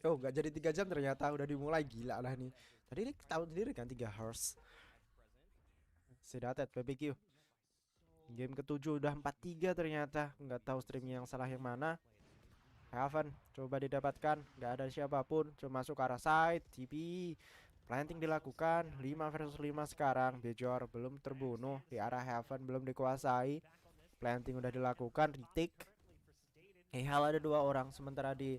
Oh, nggak jadi 3 jam ternyata udah dimulai, gila lah nih. Tadi ini tahu sendiri kan 3 hours. Sedatet PPQ. Game ketujuh udah 4-3 ternyata. Nggak tahu streamnya yang salah yang mana. Heaven coba didapatkan, nggak ada siapapun, cuma masuk ke arah side. TP planting dilakukan 5 versus 5 sekarang. Bejor belum terbunuh di arah Heaven, belum dikuasai. Planting udah dilakukan, retake. Hal ada 2 orang sementara di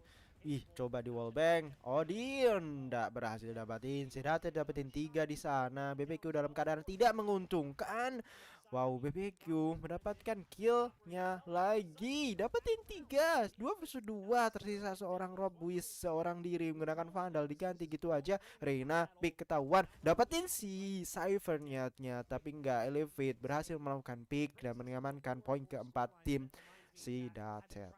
coba di wallbang. Odin nggak berhasil dapatin. Sedate dapetin 3 di sana. BBQ dalam keadaan tidak menguntungkan. Wow, BBQ mendapatkan killnya lagi. Dapetin 3, 2 versus 2. Tersisa seorang Rob Wiz, seorang diri menggunakan Vandal, diganti gitu aja. Reina pick ketahuan. Dapetin si Cypher-nya, tapi nggak elevate. Berhasil melakukan pick dan mengamankan poin keempat tim. Si Datet.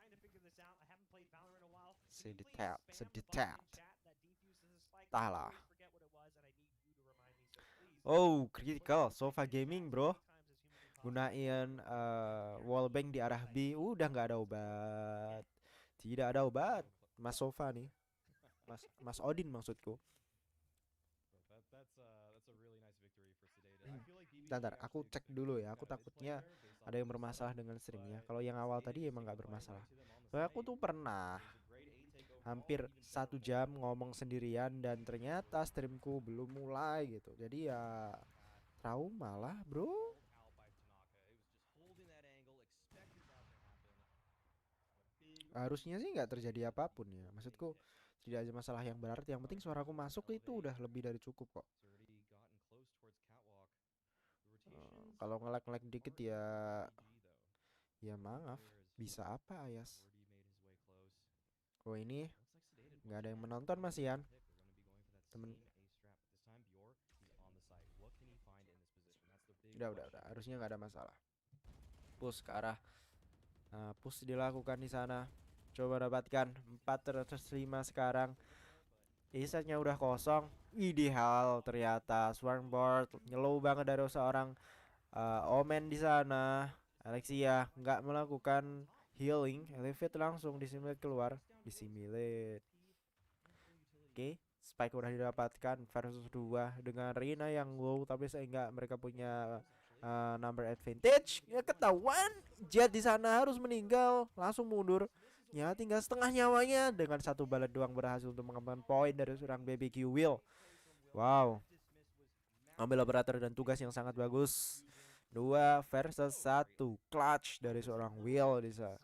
Sedetat. Entahlah. Oh, critical. Sofa gaming, bro. Gunain wallbang di arah B. Udah nggak ada obat. Tidak ada obat. Mas Sofa nih. Mas Odin maksudku. Bentar, aku cek dulu ya. Aku takutnya ada yang bermasalah dengan streamnya. Kalau yang awal tadi emang nggak bermasalah. Soalnya aku tuh pernah hampir 1 jam ngomong sendirian dan ternyata streamku belum mulai gitu. Jadi ya trauma lah, bro. Harusnya sih nggak terjadi apapun ya. Maksudku tidak ada masalah yang berarti. Yang penting suaraku masuk itu udah lebih dari cukup kok. Kalau nge-lag dikit ya, ya maaf. Bisa apa, Ayas? Oh, ini nggak ada yang menonton Mas Ian. Temen, udah. Harusnya nggak ada masalah. Push ke arah. Nah, push dilakukan di sana. Coba dapatkan 405 sekarang. Isetnya udah kosong. Ideal ternyata. Swarmboard nyelow banget dari seorang Omen di sana. Alexia nggak melakukan healing. Elevate langsung disimulate keluar. Disimulate. Oke. Spike udah didapatkan versus 2 dengan Rina yang low, tapi sehingga mereka punya number advantage. Ya ketahuan Jet di sana harus meninggal, langsung mundur. Ya tinggal setengah nyawanya dengan 1 balet doang berhasil untuk mengamankan poin dari seorang BBQ Will. Wow. Ambil operator dan tugas yang sangat bagus. 2 versus 1 clutch dari seorang Will di sana.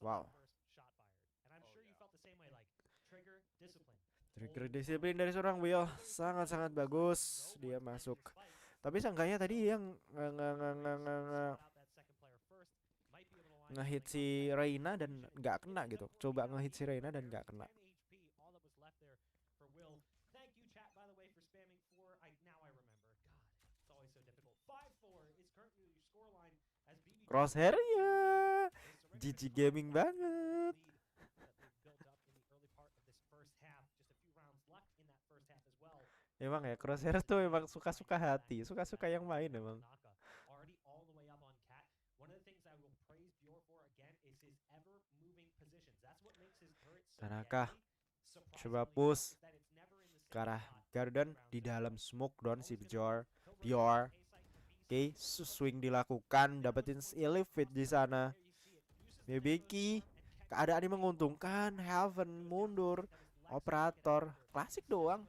Wow. Trigger disiplin dari seorang Will sangat-sangat bagus. Dia masuk. Tapi seenggaknya tadi yang ngehit si Reina dan nggak kena gitu. Coba ngehit si Reina dan nggak kena. Crosshair ya. GG gaming banget. Emang ya Crosshair tuh emang suka-suka hati, suka-suka yang main emang. Tanaka coba push ke arah Garden di dalam smoke down si Bjor. Oke, swing dilakukan, dapetin elevate di sana. Bebeki, keadaan menguntungkan. Heaven mundur, operator klasik doang.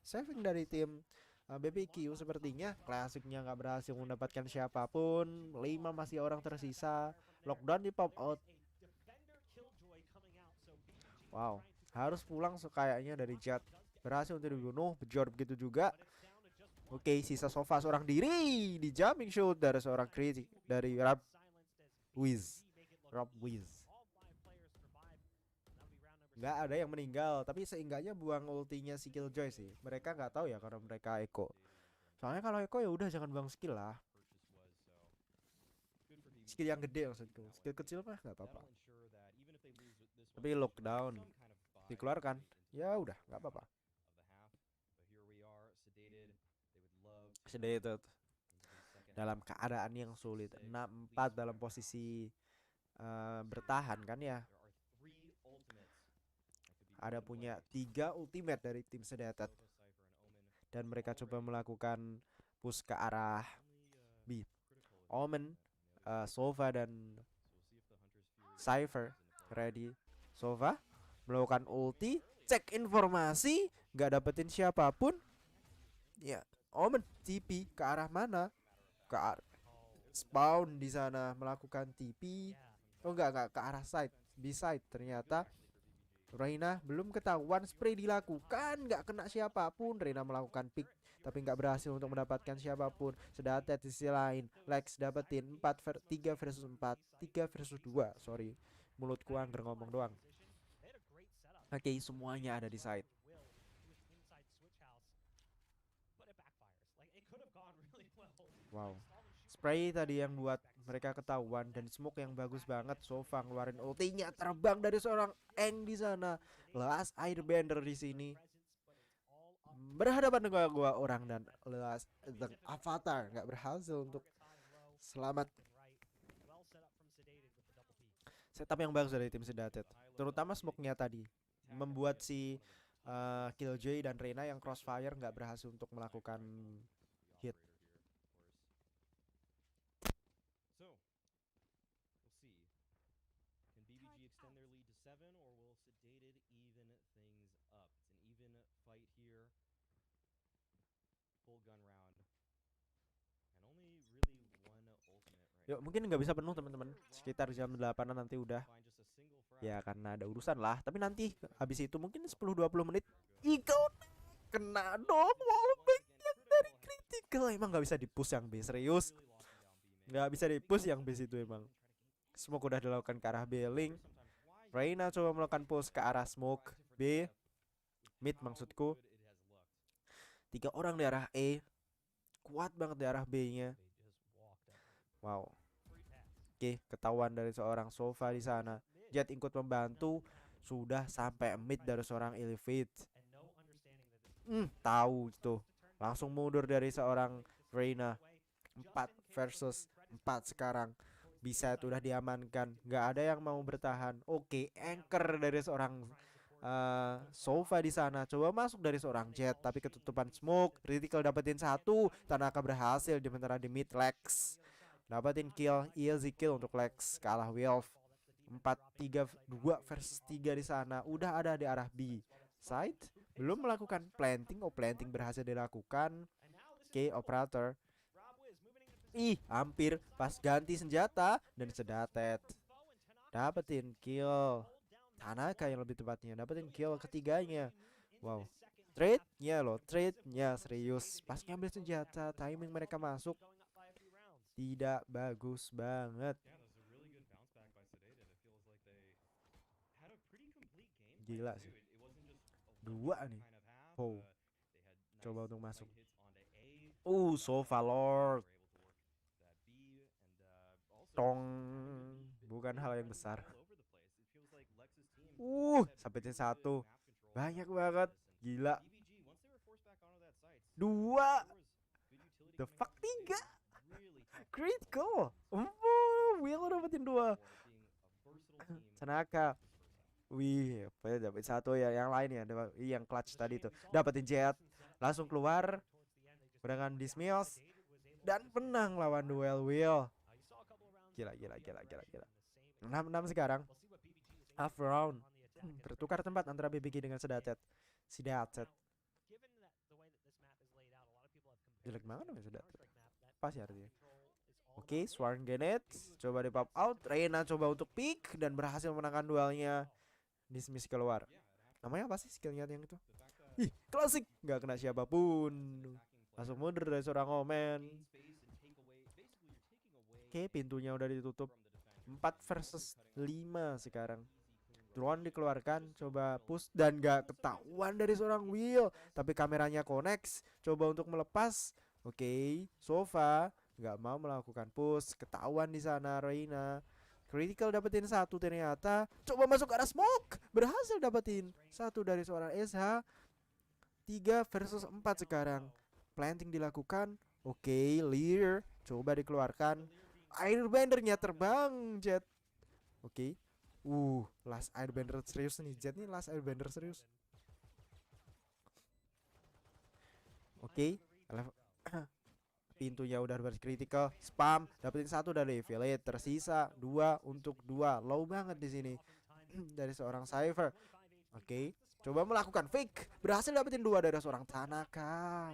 Saving dari tim BBQ sepertinya klasiknya nggak berhasil mendapatkan siapapun. 5 masih orang tersisa. Lockdown di pop out. Wow, harus pulang sekayaknya dari Jet. Berhasil untuk dibunuh, Bejor begitu juga. Oke, sisa Sofa seorang diri di jumping shoot dari seorang kritik dari Wiz. Rob Wiz. Nggak ada yang meninggal, tapi seenggaknya buang ultinya si Killjoy sih. Mereka nggak tahu ya karena mereka Echo. Soalnya kalau Echo ya udah jangan buang skill lah. Skill yang gede maksudku. Skill kecil mah nggak apa-apa. Tapi lockdown dikeluarkan, ya udah nggak apa-apa. Sedated dalam keadaan yang sulit. 6-4 dalam posisi bertahan kan ya. ada punya 3 ultimate dari tim Sedated. Dan mereka coba melakukan push ke arah B. Omen, Sova dan Cypher ready. Sova melakukan ulti, cek informasi, nggak dapetin siapapun. Ya, Omen TP ke arah mana? Ke arah spawn di sana melakukan TP. Oh enggak ke arah side, B-side ternyata. Reina belum ketahuan, spray dilakukan, nggak kena siapapun. Reina melakukan pick tapi nggak berhasil untuk mendapatkan siapapun. Sedatet di sisi lain, Lex dapetin 3 versus 4, 3 versus 2. Sorry, mulutku angger ngomong doang. Oke, semuanya ada di side. Wow, spray tadi yang buat mereka ketahuan dan smoke yang bagus banget. Sova ngeluarin ultinya, terbang dari seorang Eng di sana. Last Airbender di sini berhadapan dengan gua orang dan Last the Avatar nggak berhasil untuk selamat. Setup yang bagus dari tim Sedated, terutama smoke-nya tadi membuat si Killjoy dan Reina yang crossfire nggak berhasil untuk melakukan hit. extend their lead to 7, or will Sedated even things up? It's an even fight here. Full gun round. And only really one ultimate right. Yuk, mungkin nggak bisa penuh teman-teman. Sekitar jam 8 nanti udah. Ya karena ada urusan lah. Tapi nanti habis itu mungkin 10-20 menit Iko kena dong wallbang yang dari critical. Emang nggak bisa di-push yang B, serius. Nggak bisa di-push yang B itu emang. Smoke udah dilakukan ke arah B-link. Reina coba melakukan push ke arah smoke B, mid maksudku. 3 orang di arah E, kuat banget di arah B-nya. Wow. Oke, ketahuan dari seorang Sova di sana. Jet ikut membantu, sudah sampai mid dari seorang Elevate. Tahu itu. Langsung mundur dari seorang Reina. 4 versus 4 sekarang. Bisa itu udah diamankan, nggak ada yang mau bertahan. Oke, anchor dari seorang Sova di sana coba masuk dari seorang Jet tapi ketutupan smoke. Critical dapetin 1, Tanaka berhasil sementara di mid Lex dapetin kill, easy kill untuk Lex, kalah Wolf. 4-3-2 versus 3 di sana. Udah ada di arah B side, belum melakukan planting. Oh, planting berhasil dilakukan. Oke, operator. Hampir pas ganti senjata dan Sedated dapetin kill. Tanaka yang lebih tepatnya dapetin kill ketiganya. Wow, trade-nya loh, trade-nya serius. Pas ngambil senjata, timing mereka masuk tidak bagus banget. Gila sih. 2 nih. Wow. Coba untuk masuk. Sova Lord. Tong, bukan hal yang besar. Sampai 1. Banyak banget. Gila. 2. The fuck 3. Great goal. Will dapetin 2. Tanaka. Wih, dapat 1 ya. Yang lain ya, yang clutch tadi tuh. Dapetin Jet. Langsung keluar dengan dismiss dan menang lawan duel Will. Gila. 6-6 sekarang. Half round. Bertukar tempat antara BBG dengan Sedated. Jelek banget dong Sedated. Pas ya artinya. Oke, Swarm Grenade coba di pop out. Reina coba untuk pick dan berhasil menangkan duelnya. Dismiss keluar. Namanya apa sih skillnya yang itu? Klasik. Gak kena siapapun. Langsung mundur dari seorang Omen. Oke, pintunya udah ditutup. 4 versus 5 sekarang. Drone dikeluarkan, coba push dan gak ketahuan dari seorang Will. Tapi kameranya connect, coba untuk melepas. Oke, Sova gak mau melakukan push, ketahuan di sana Reina. Critical dapetin 1 ternyata. Coba masuk ke arah smoke, berhasil dapetin 1 dari seorang SH. 3 versus 4 sekarang. Planting dilakukan. Oke, Lear coba dikeluarkan. Airbendernya terbang Jet. Oke. Last airbender serius nih. Jet nih last airbender serius. Oke, pintunya udah beres critical, spam, dapetin satu dari affiliate, tersisa dua untuk dua, low banget di sini dari seorang Cypher. Oke, coba melakukan fake, berhasil dapetin dua dari seorang Tanaka.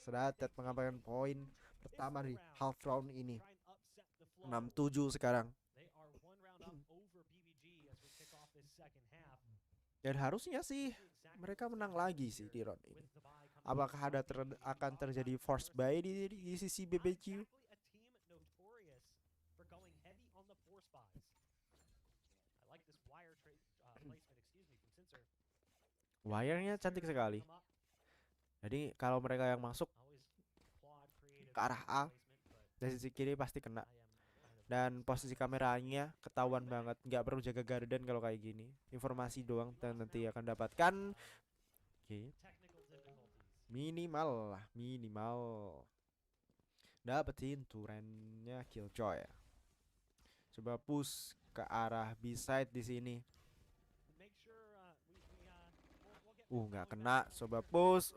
Sedatet mengamankan poin pertama di half round ini. 6-7 sekarang. Dan harusnya sih mereka menang lagi sih di round ini. Apakah akan terjadi force buy di sisi BBQ? Wire-nya cantik sekali. Jadi kalau mereka yang masuk ke arah A, dari sisi kiri pasti kena. Dan posisi kameranya ketahuan banget, nggak perlu jaga garden kalau kayak gini. Informasi doang dan nanti akan dapatkan. Oke. Minimal lah, minimal dapetin turennya Killjoy ya. Coba push ke arah B-side di sini. Nggak kena. Coba push.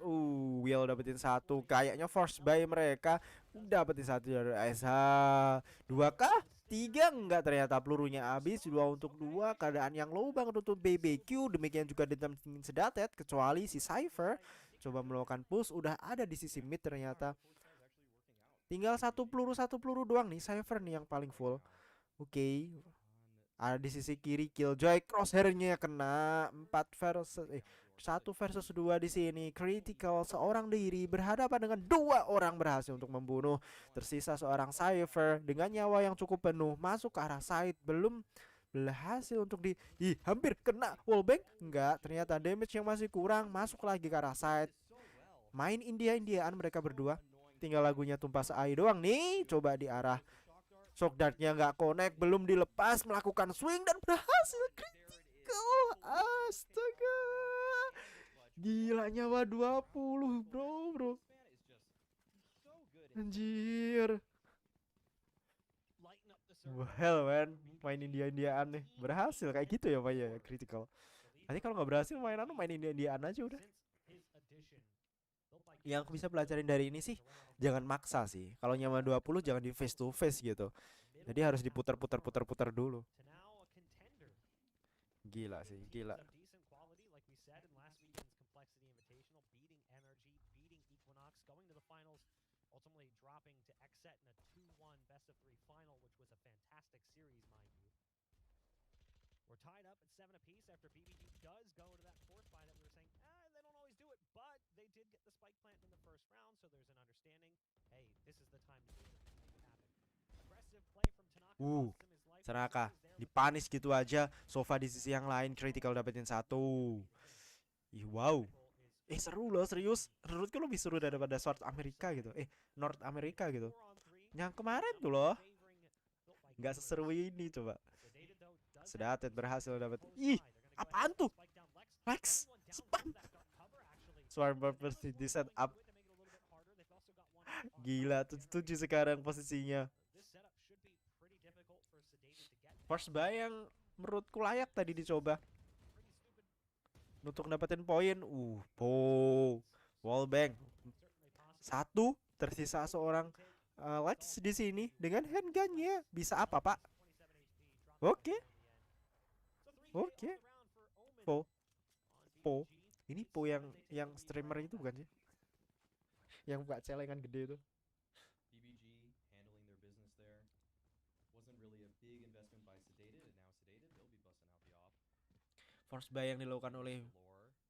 Will dapetin satu. Kayaknya force buy mereka. Dapetin satu dari SH. Dua kah? Tiga enggak, ternyata pelurunya habis. Dua untuk dua. Keadaan yang low banget untuk BBQ. Demikian juga didampingin sedatet. Kecuali si Cypher. Coba melakukan push. Udah ada di sisi mid ternyata. Tinggal satu peluru doang nih. Cypher nih yang paling full. Oke. Ada di sisi kiri Killjoy, crosshairnya kena 1 versus 2 di sini. Critical seorang diri berhadapan dengan dua orang berhasil untuk membunuh. Tersisa seorang Cypher dengan nyawa yang cukup penuh masuk ke arah side, belum berhasil untuk hampir kena wallbang. Enggak, ternyata damage yang masih kurang, masuk lagi ke arah side. Main India-Indiaan mereka berdua. Tinggal lagunya tumpah seai doang nih. Coba di arah shock dartnya nggak connect, belum dilepas, melakukan swing dan berhasil critical. Astaga, gila, nyawa 20 bro. Anjir. Well man, main India-Indiaan nih berhasil kayak gitu ya Pak ya, critical. Nanti kalau nggak berhasil main India-Indiaan aja udah. Yang aku bisa pelajarin dari ini sih, jangan maksa sih. Kalau nyawa 20 jangan di face to face gitu. Jadi harus diputar dulu. Gila sih, gila. Seraka dipanis gitu aja. Sofa di sisi yang lain, critical dapetin satu. Wow. Seru loh, serius. Menurutku lebih seru daripada South America gitu. North America gitu. Yang kemarin tuh loh. Nggak seseru ini coba. Sedatet berhasil dapet. Apaan tuh? Lex, spam. Swarm purpose di set up. Gila, 7-7 sekarang posisinya. Force buy yang menurutku layak tadi dicoba untuk dapetin poin. Wallbang satu, tersisa seorang Lex di sini dengan handgunnya. Bisa apa Pak? Oke. Po. Ini Po yang streamer itu bukan sih? Yang buka celengan gede itu. Force buy yang dilakukan oleh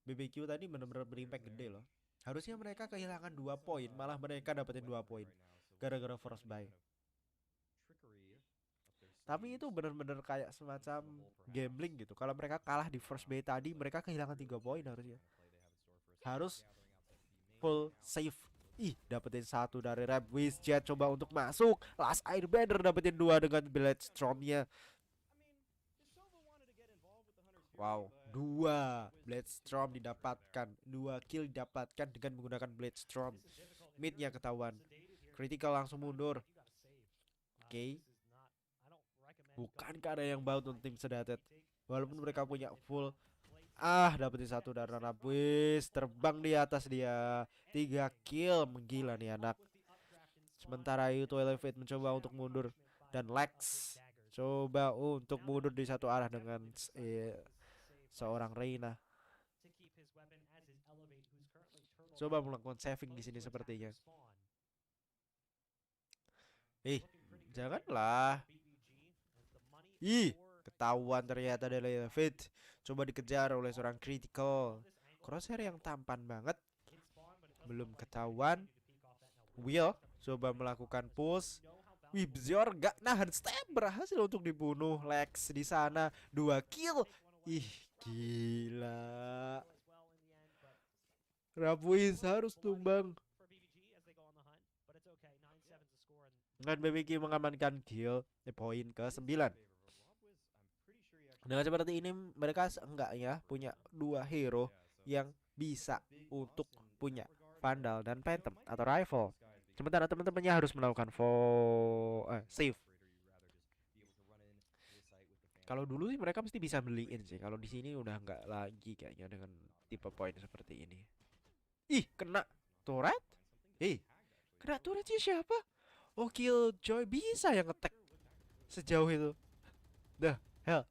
BBQ tadi benar-benar berimpact gede loh. Harusnya mereka kehilangan 2 poin, malah mereka dapetin 2 poin gara-gara force buy. Tapi itu benar-benar kayak semacam gambling gitu. Kalau mereka kalah di first buy tadi, mereka kehilangan 3 poin harusnya. Harus full save. Dapetin satu dari Rap Jet, coba untuk masuk. Last Airbender dapetin 2 dengan Blade Storm-nya. Wow, 2 Blade Storm didapatkan, 2 kill didapatkan dengan menggunakan Blade Storm. Midnya ketahuan. Critical langsung mundur. oke. Bukan karena yang baut untuk tim sedatet. Walaupun mereka punya full. Dapetin satu dan run up. Wis, terbang di atas dia. 3 kill, menggila nih anak. Sementara itu Elevate mencoba untuk mundur. Dan Lex coba untuk mundur di satu arah dengan seorang Reina. Coba melakukan saving di sini sepertinya. Janganlah. Ketahuan ternyata dari Elevate. Coba dikejar oleh seorang critical. Crosshair yang tampan banget. Belum ketahuan. Will coba melakukan push. Bzior gak nahan step, berhasil untuk dibunuh. Lex di sana 2 kill. Gila. Rapuis harus tumbang. Dan BBQ mengamankan kill di poin ke-9. Dengan seperti ini mereka seenggaknya punya 2 hero yang bisa untuk punya Vandal dan Phantom atau Rifle. Sementara teman-temannya harus melakukan save. Kalau dulu sih mereka mesti bisa beliin sih. Kalau di sini udah nggak lagi kayaknya dengan tipe poin seperti ini. Kena turret? Kena turret sih siapa? Oh, Killjoy bisa yang ngetek sejauh itu. The hell.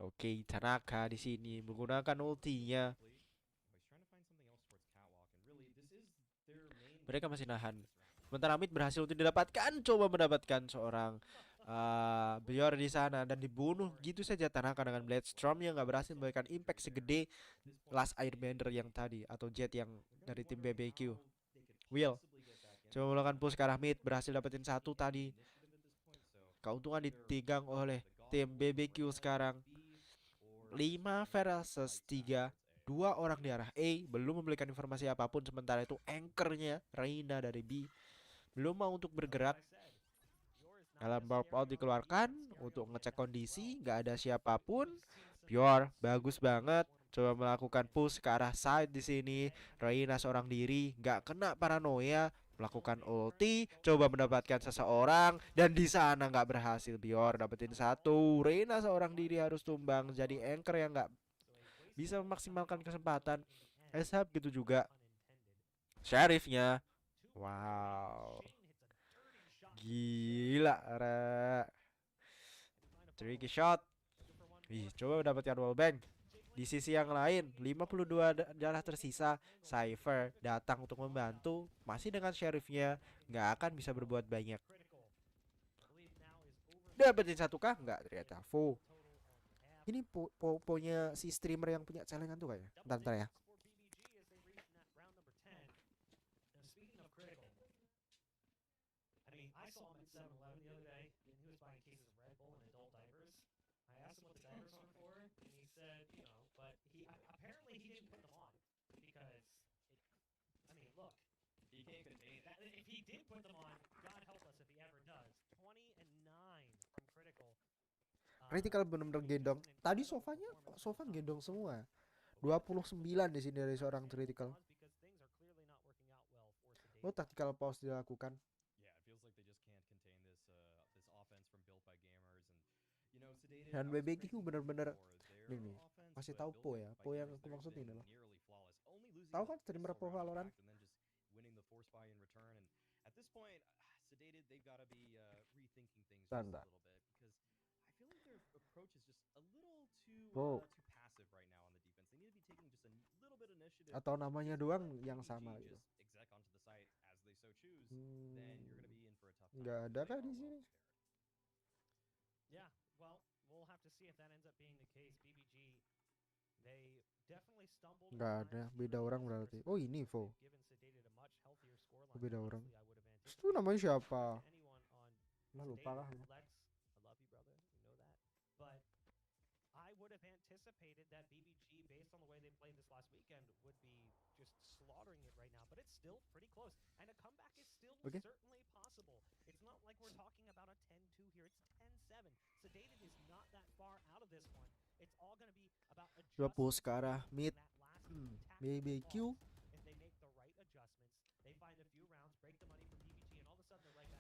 Oke, Tanaka di sini menggunakan ultinya. Mereka masih nahan. Sementara mid berhasil untuk didapatkan, coba mendapatkan seorang Bior di sana dan dibunuh gitu saja Tanaka dengan Blade Storm yang nggak berhasil memberikan impact segede Last Airbender yang tadi atau Jet yang dari tim BBQ. Will coba melakukan push ke arah mid, berhasil dapetin satu tadi. Keuntungan dipegang oleh tim BBQ sekarang. 5 versus 3, 2 orang di arah A belum memberikan informasi apapun. Sementara itu anchornya Reina dari B belum mau untuk bergerak. Dalam warp out dikeluarkan untuk ngecek kondisi, nggak ada siapapun. Pure bagus banget, coba melakukan push ke arah side di sini. Reina seorang diri, nggak kena paranoia, melakukan ulti, coba mendapatkan seseorang dan di sana nggak berhasil. Pure dapetin satu. Reina seorang diri harus tumbang jadi anchor yang nggak bisa memaksimalkan kesempatan. Eshab gitu juga. Sheriffnya, wow, gila, tricky shot. Coba mendapatkan wallbang. Di sisi yang lain, 52 darah tersisa. Cypher datang untuk membantu. Masih dengan sheriffnya, nggak akan bisa berbuat banyak. Dapetin 1K? Nggak ternyata. Ini po-nya si streamer yang punya celengan tuh kayaknya. Bentar ya. Critical bener-bener gendong. Tadi sofanya kok sofa gendong semua. 29 di sini dari seorang critical. Oh, tactical pause dilakukan. Dan BBQ bener-bener ini masih tahu Po ya. Po yang aku maksud ini loh. Tahu kan streamer Po Valorant? Tanda. Po. Atau namanya doang yang sama gitu. Nggak ada kah di sini? Nggak ada, beda orang berarti. Oh ini Vo. Beda orang. Itu namanya siapa? Lah lupa lah. Oke. Coba push ke arah mid. BBQ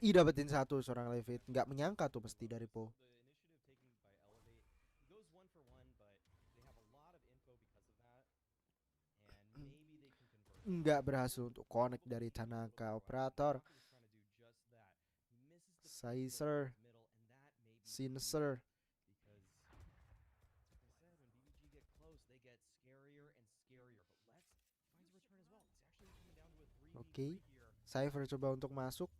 Ih, dapetin satu seorang Levit. Nggak menyangka tuh pasti dari Po. The initiative taken by Elevate goes 1 for 1, but they have a lot of info because of that, and maybe they can convert. Nggak berhasil untuk connect dari Tanaka operator. Tanaka was trying to do just that. He misses the Sizer, middle, and that may be Sincer. because, like I said, when BBG get close, they get scarier and scarier. But Let's finds a return as well. It's actually coming down to a 3v3 Oke. here. Cypher coba untuk masuk. Oh,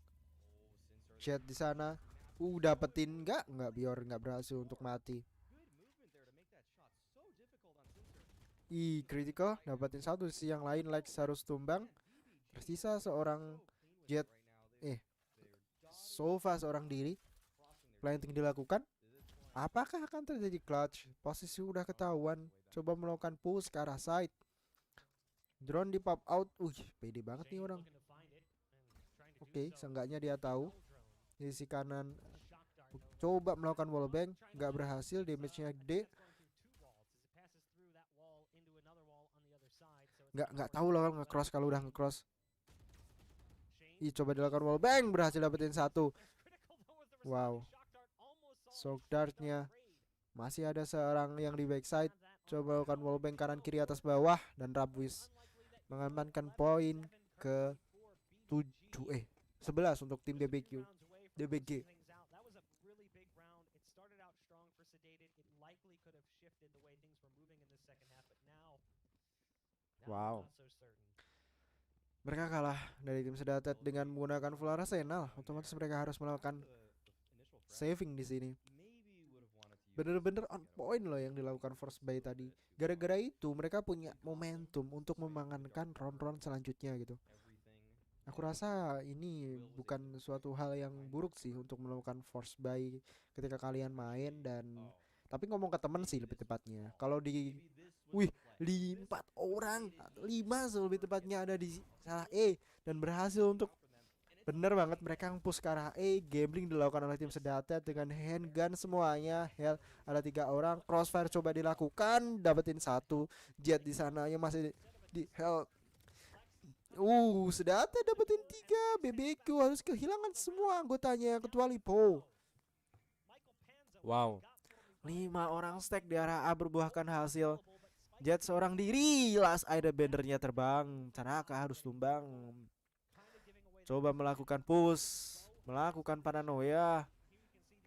Sinsar Jet di sana. Dapetin nggak Bior nggak berhasil untuk mati. good movement there to make that shot so difficult on Sinsar. Ih, critical dapetin satu. Sisi yang lain Lex harus tumbang. Tersisa seorang Jet. Sova seorang diri. Planting dilakukan. Apakah akan terjadi clutch? Posisi udah ketahuan. Coba melakukan push ke arah side. Drone di pop out. Pede banget nih orang. Oke, seenggaknya dia tahu. Di sisi kanan coba melakukan wallbang, nggak berhasil, damage-nya gede. Nggak tahu lah nge-cross kalau udah nge-cross. Coba dilakukan wallbang, berhasil dapetin satu. Wow. Shock dart-nya masih ada seorang yang di backside. Coba lakukan wallbang kanan kiri atas bawah, dan Rabwis mengamankan poin ke 11 untuk tim DBG. Wow. Mereka kalah dari tim Sedatet dengan menggunakan full arsenal. Otomatis mereka harus melakukan saving di sini. Bener-bener on point loh yang dilakukan first buy tadi. Gara-gara itu mereka punya momentum untuk memenangkan round-round selanjutnya gitu. Aku rasa ini bukan suatu hal yang buruk sih untuk melakukan force buy ketika kalian main, dan tapi ngomong ke temen sih lebih tepatnya. Kalau di 4 orang, 5 lebih tepatnya ada di salah dan berhasil untuk bener banget mereka push ke arah gambling dilakukan oleh tim Sedatet dengan handgun semuanya. Hell, ada 3 orang. Crossfire coba dilakukan, dapetin satu. Jet di sana yang masih di hell. Sedatet dapetin 3. BBQ harus kehilangan semua anggotanya kecuali Po. Wow. 5 orang stack di arah A berbuahkan hasil. Jet seorang diri, last ada bandernya terbang. Tanaka harus tumbang. Coba melakukan push, melakukan paranoia.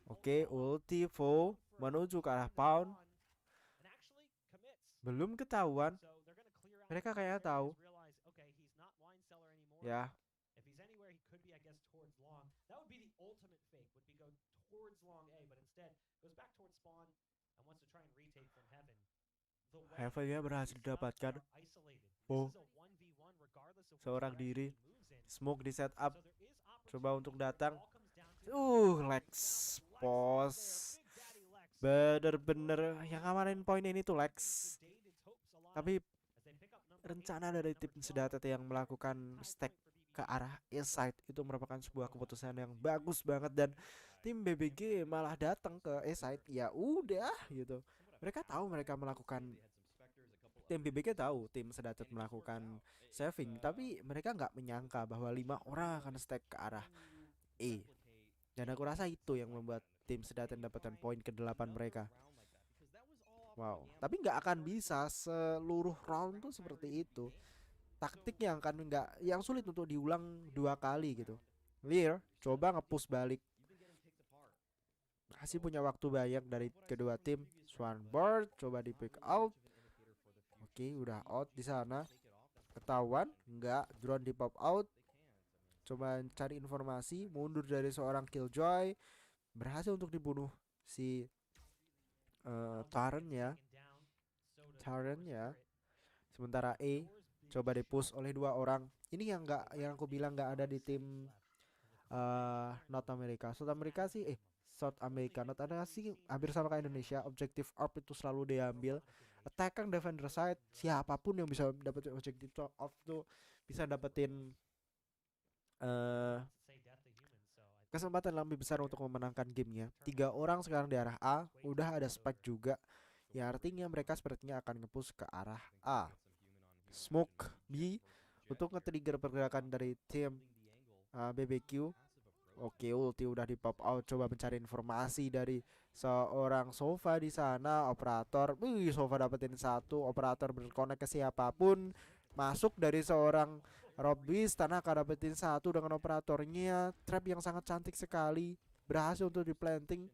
Oke, ulti Vo menuju ke arah pound. Belum ketahuan. Mereka kayak tahu. Ya. Heaven-nya berhasil didapatkan. Seorang diri. Smoke di setup. Coba untuk datang. Lex pos. Bener-bener yang ngamarin poin ini tuh Lex. Tapi rencana dari tim Sedatet yang melakukan stack ke arah east side itu merupakan sebuah keputusan yang bagus banget, dan tim BBG malah datang ke east side. Ya udah gitu. Mereka tahu mereka melakukan, tim BBG tahu tim Sedatet melakukan saving, tapi mereka nggak menyangka bahwa 5 orang akan stack ke arah E. Dan aku rasa itu yang membuat tim Sedatet mendapatkan poin ke-8 mereka. Wow, tapi nggak akan bisa seluruh round tuh seperti itu. Taktik yang sulit untuk diulang 2 kali gitu. Lear coba nge-push balik. Masih punya waktu banyak dari kedua tim. Swanbird coba di pick out. Oke, udah out di sana. Ketahuan? Enggak, drone di pop out. Coba cari informasi, mundur dari seorang Killjoy. Berhasil untuk dibunuh si Taren ya. Sementara coba dipush oleh 2 orang. Ini yang aku bilang nggak ada di tim North America. South America sih South America, North America sih hampir sama kayak Indonesia. Objective orb itu selalu diambil. Attack defender side, siapapun yang bisa dapetin objective orb tuh bisa dapetin kesempatan lebih besar untuk memenangkan gamenya. 3 orang sekarang di arah A, udah ada spike juga. Ya artinya mereka sepertinya akan nge-push ke arah A. Smoke B untuk nge-trigger pergerakan dari tim BBQ. Oke, ulti udah di pop out. Coba mencari informasi dari seorang Sova di sana. Operator, wih, Sova dapetin satu. Operator berkonek ke siapapun. Masuk dari seorang Robis. Tanaka dapetin satu dengan operatornya. Trap yang sangat cantik sekali. Berhasil untuk di planting.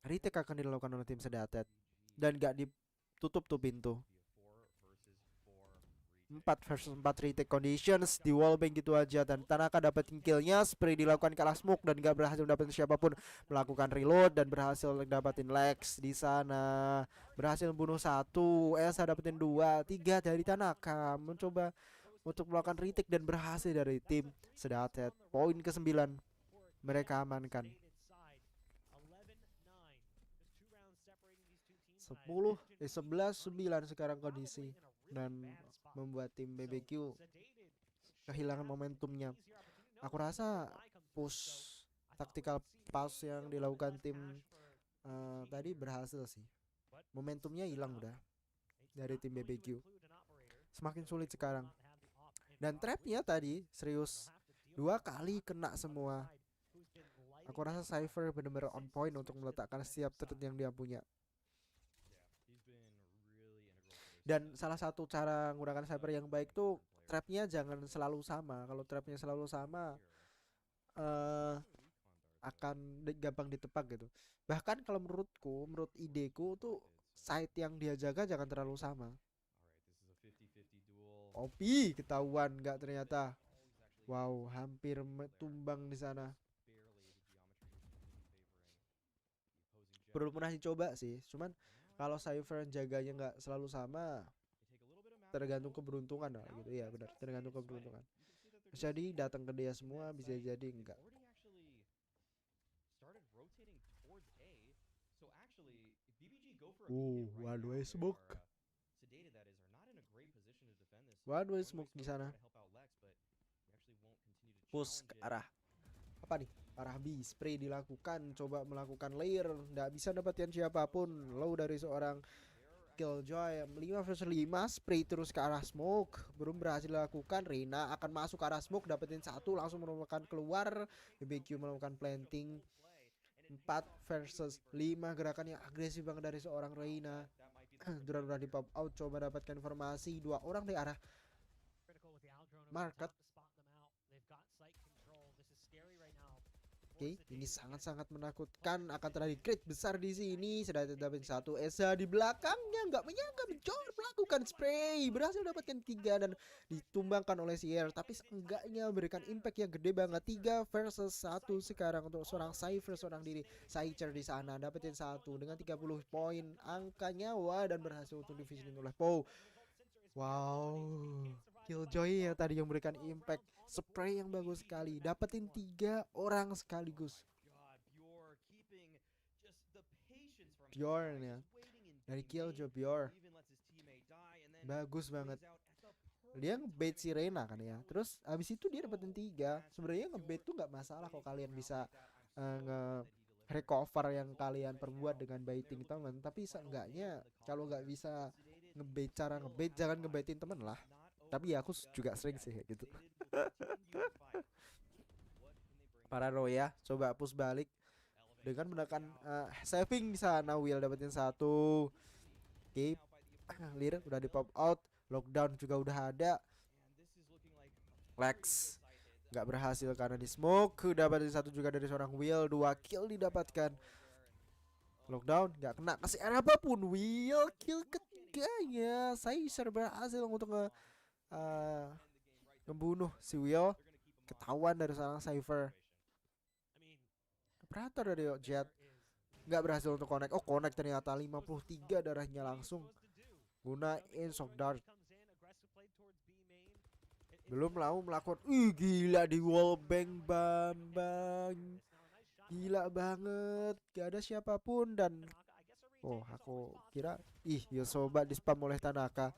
Retake akan dilakukan oleh tim Sedatet. Dan gak ditutup tuh pintu. 4 versus 4 retake conditions di wallbang gitu aja, dan Tanaka dapetin killnya. Spray dilakukan ke arah smoke dan gak berhasil dapetin siapapun. Melakukan reload dan berhasil dapetin Lex di sana. Berhasil bunuh satu. Elsa dapetin 2, 3 dari Tanaka. Mencoba untuk melakukan retake dan berhasil dari tim Sedatet. Poin ke-9 mereka amankan. 11-9 sekarang kondisi, dan membuat tim BBQ kehilangan momentumnya. Aku rasa push tactical pass yang dilakukan tim tadi berhasil sih. Momentumnya hilang udah dari tim BBQ. Semakin sulit sekarang. Dan trapnya tadi serius 2 kali kena semua. Aku rasa Cypher benar-benar on point untuk meletakkan setiap turret yang dia punya. Dan salah satu cara menggunakan Cypher yang baik tuh trapnya jangan selalu sama. Kalau trapnya selalu sama, akan gampang ditebak gitu. Bahkan kalau menurut ideku tuh site yang dia jaga jangan terlalu sama. OP ketahuan nggak ternyata. Wow, hampir tumbang di sana. Belum pernah dicoba sih. Cuman kalau Cypher jaganya nggak selalu sama, tergantung keberuntungan lah gitu. Ya benar, tergantung keberuntungan. Jadi datang ke dia semua, bisa jadi enggak. One way smoke. One way smoke di sana. Push ke arah apa nih? Arah B. Spray dilakukan, coba melakukan layer, nggak bisa dapetin siapapun. Low dari seorang Killjoy. 5 versus 5. Spray terus ke arah smoke, belum berhasil dilakukan. Reina akan masuk ke arah smoke, dapetin satu, langsung menemukan keluar. BBQ melakukan planting. 4 versus 5. Gerakan yang agresif banget dari seorang Reina. Duran udah di pop out, coba dapatkan informasi. 2 orang di arah market. Oke, ini sangat-sangat menakutkan. Akan terjadi crit besar di sini. Sudah dapat satu. Esa di belakangnya nggak menyangka mencoba melakukan spray, berhasil dapatkan 3 dan ditumbangkan oleh Sierra. Tapi seenggaknya memberikan impact yang gede banget. 3 versus 1 sekarang untuk seorang Cypher, seorang diri Cypher di sana dapetin 1 dengan 30 poin angka nyawa dan berhasil untuk divisioning oleh Poe. Wow, Killjoy ya tadi yang memberikan impact. Spray yang bagus sekali, dapetin 3 orang sekaligus. Bjorn ya, dari Killjoy Bjorn bagus banget. Dia ngebait si Rena kan ya. Terus abis itu dia dapetin 3. Sebenarnya ngebait tuh nggak masalah kok kalian bisa recover yang kalian perbuat dengan baiting temen. Tapi seenggaknya kalau nggak bisa ngebait, cara ngebait jangan ngebaitin temen lah. Tapi ya aku juga sering sih kayak gitu. Paranoia, coba push balik dengan menekan saving di sana. Will dapetin 1. Oke, Lir udah di pop out. Lockdown juga udah ada. Lex nggak berhasil karena di smoke. Dapetin 1 juga dari seorang Will. 2 kill didapatkan. Lockdown nggak kena kasih arah apapun. Will kill ketiganya. Saya berhasil untuk ngebunuh si Will. Ketahuan dari seorang Cypher. Operator dari Jet nggak berhasil untuk connect. Oh, connect ternyata. 53 darahnya langsung. Gunain shock dart. Belum mau melakukan. Gila di wallbang Bambang. Gila banget. Gak ada siapapun dan aku kira Yosoba di spam oleh Tanaka.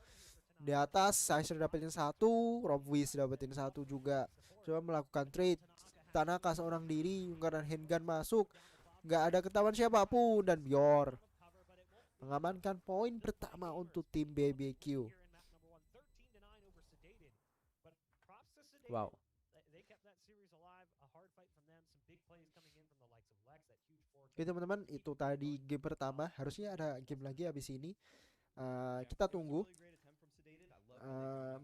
Di atas saya sudah dapetin 1. Robwis dapetin 1 juga. Coba melakukan trade. Tanaka seorang diri karena handgun masuk. Gak ada ketahuan siapapun dan Bjor mengamankan poin pertama untuk tim BBQ. Wow. series alive. A hard fight from them. Some big plays coming in from the likes of Lex. That huge forward. Oke teman-teman, itu tadi game pertama. Harusnya ada game lagi habis ini. Kita tunggu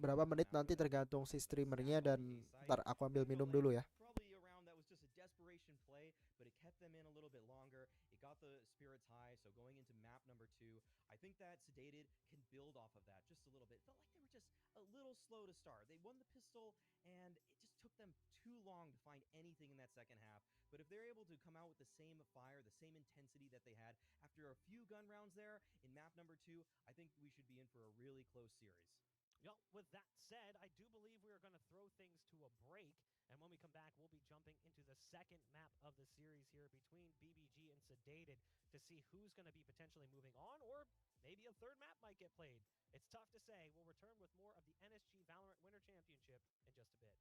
berapa menit nanti tergantung si streamernya, dan ntar aku ambil minum dulu ya. Probably around that was just a desperation play, but it kept them in a little bit longer. It got the spirits high, so going into map number 2, I think that Sedated can build off of that just a little bit. Felt like they were just a little slow to start. They won the pistol, and it just took them too long to find anything in that second half. But if they're able to come out with the same fire, the same intensity that they had after a few gun rounds there in map number 2, I think we should be in for a really close series. Well, with that said, I do believe we are going to throw things to a break. And when we come back, we'll be jumping into the second map of the series here between BBG and Sedated to see who's going to be potentially moving on, or maybe a third map might get played. It's tough to say. We'll return with more of the NSG Valorant Winter Championship in just a bit.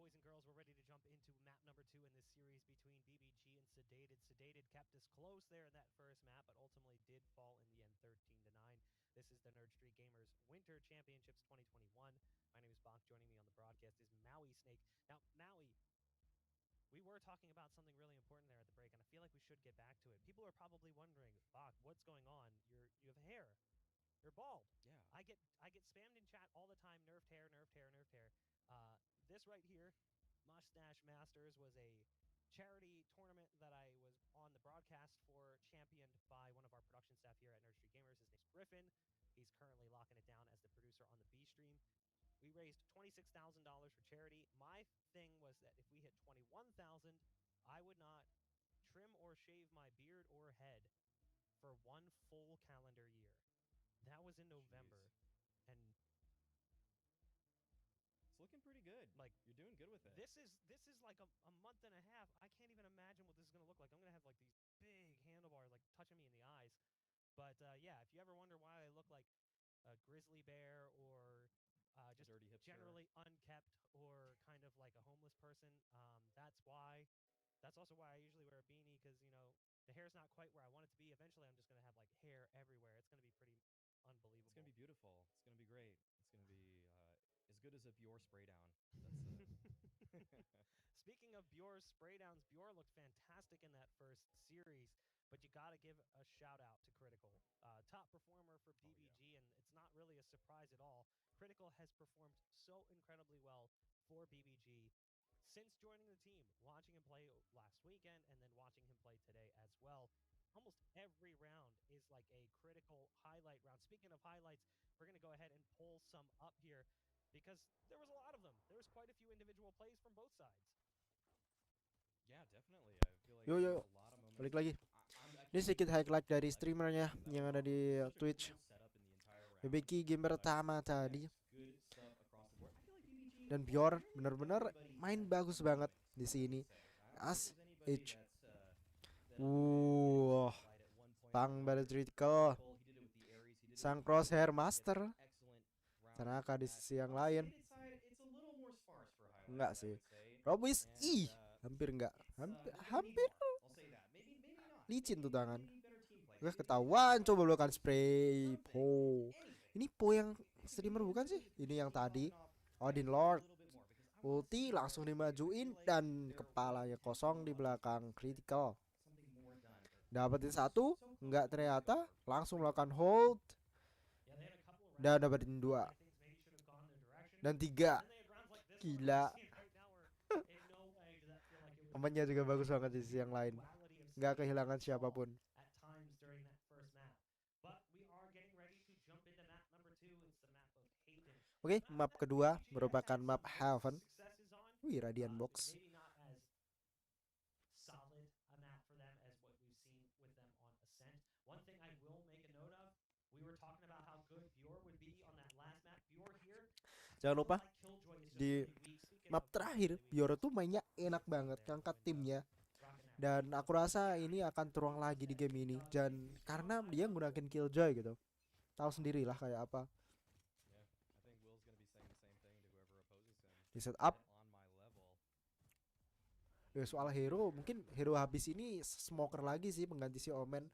boys and girls, we're ready to jump into map number 2 in this series between BBG and Sedated. Sedated kept us close there in that first map, but ultimately did fall in the end 13-9. This is the Nerd Street Gamers Winter Championships 2021. My name is Bach. Joining me on the broadcast is Maui Snake. Now, Maui, we were talking about something really important there at the break, and I feel like we should get back to it. People are probably wondering, Bach, what's going on? You have hair. You're bald. Yeah. I get spammed in chat all the time. Nerfed hair, nerfed hair, nerfed hair. This right here, Mustache Masters, was a charity tournament that I was on the broadcast for, championed by one of our production staff here at Nerd Street Gamers. His name's Griffin. He's currently locking it down as the producer on the B stream. We raised $26,000 for charity. My thing was that if we hit 21,000, I would not trim or shave my beard or head for 1 full calendar year. That was in November. Jeez. And it's looking pretty good. Like, you're doing good with it. This is like a month and a half. I can't even imagine what this is going to look like. I'm going to have like these big handlebars like touching me in the eyes. But yeah, if you ever wonder why I look like a grizzly bear or just dirty hipster, generally unkept or kind of like a homeless person, that's why. That's also why I usually wear a beanie, because, you know, the hair's not quite where I want it to be. Eventually, I'm just going to have like hair everywhere. It's going to be pretty unbelievable. It's going to be beautiful. It's going to be great. It's going to be as good as a Bjor spray down. Speaking of Bjor's spray downs, Bjor looked fantastic in that first series, but you got to give a shout out to Critical. Top performer for BBG, and it's not really a surprise at all. Critical has performed so incredibly well for BBG since joining the team, watching him play last weekend and then watching him play today as well. Almost every round is like a Critical highlight round. Speaking of highlights, we're going to go ahead and pull some up here because there was a lot of them. There was quite a few individual plays from both sides. Yeah, definitely. I feel like Yo, there's a lot of moments. balik lagi. Ini sedikit highlight dari streamernya yang ada di Twitch. BBG game pertama tadi. Dan Bjor benar-benar main bagus banget di sini. SSG. Pang pada critical. Sang crosshair master. Tanaka di sisi yang lain. Enggak sih. Robis, hampir enggak. Hampir. Licin tuh tangan. Gak ketahuan, coba melakukan spray Po. Ini Po yang streamer bukan sih? Ini yang tadi. Odin Lord. Ulti langsung dimajuin dan kepalanya kosong di belakang critical. Dapetin satu, enggak ternyata, langsung melakukan hold. Dan dapetin 2. Dan 3. Gila. Temennya juga bagus banget di sisi yang lain. Nggak kehilangan siapapun. Oke, map kedua merupakan map Heaven. Wih, Radiant Box. Jangan lupa di map terakhir Bjor tuh mainnya enak banget, ngangkat timnya. Dan aku rasa ini akan terulang lagi di game ini, dan karena dia menggunakan Killjoy gitu. Tahu sendirilah kayak apa. Di setup. Soal hero, mungkin hero habis ini smoker lagi sih pengganti si Omen.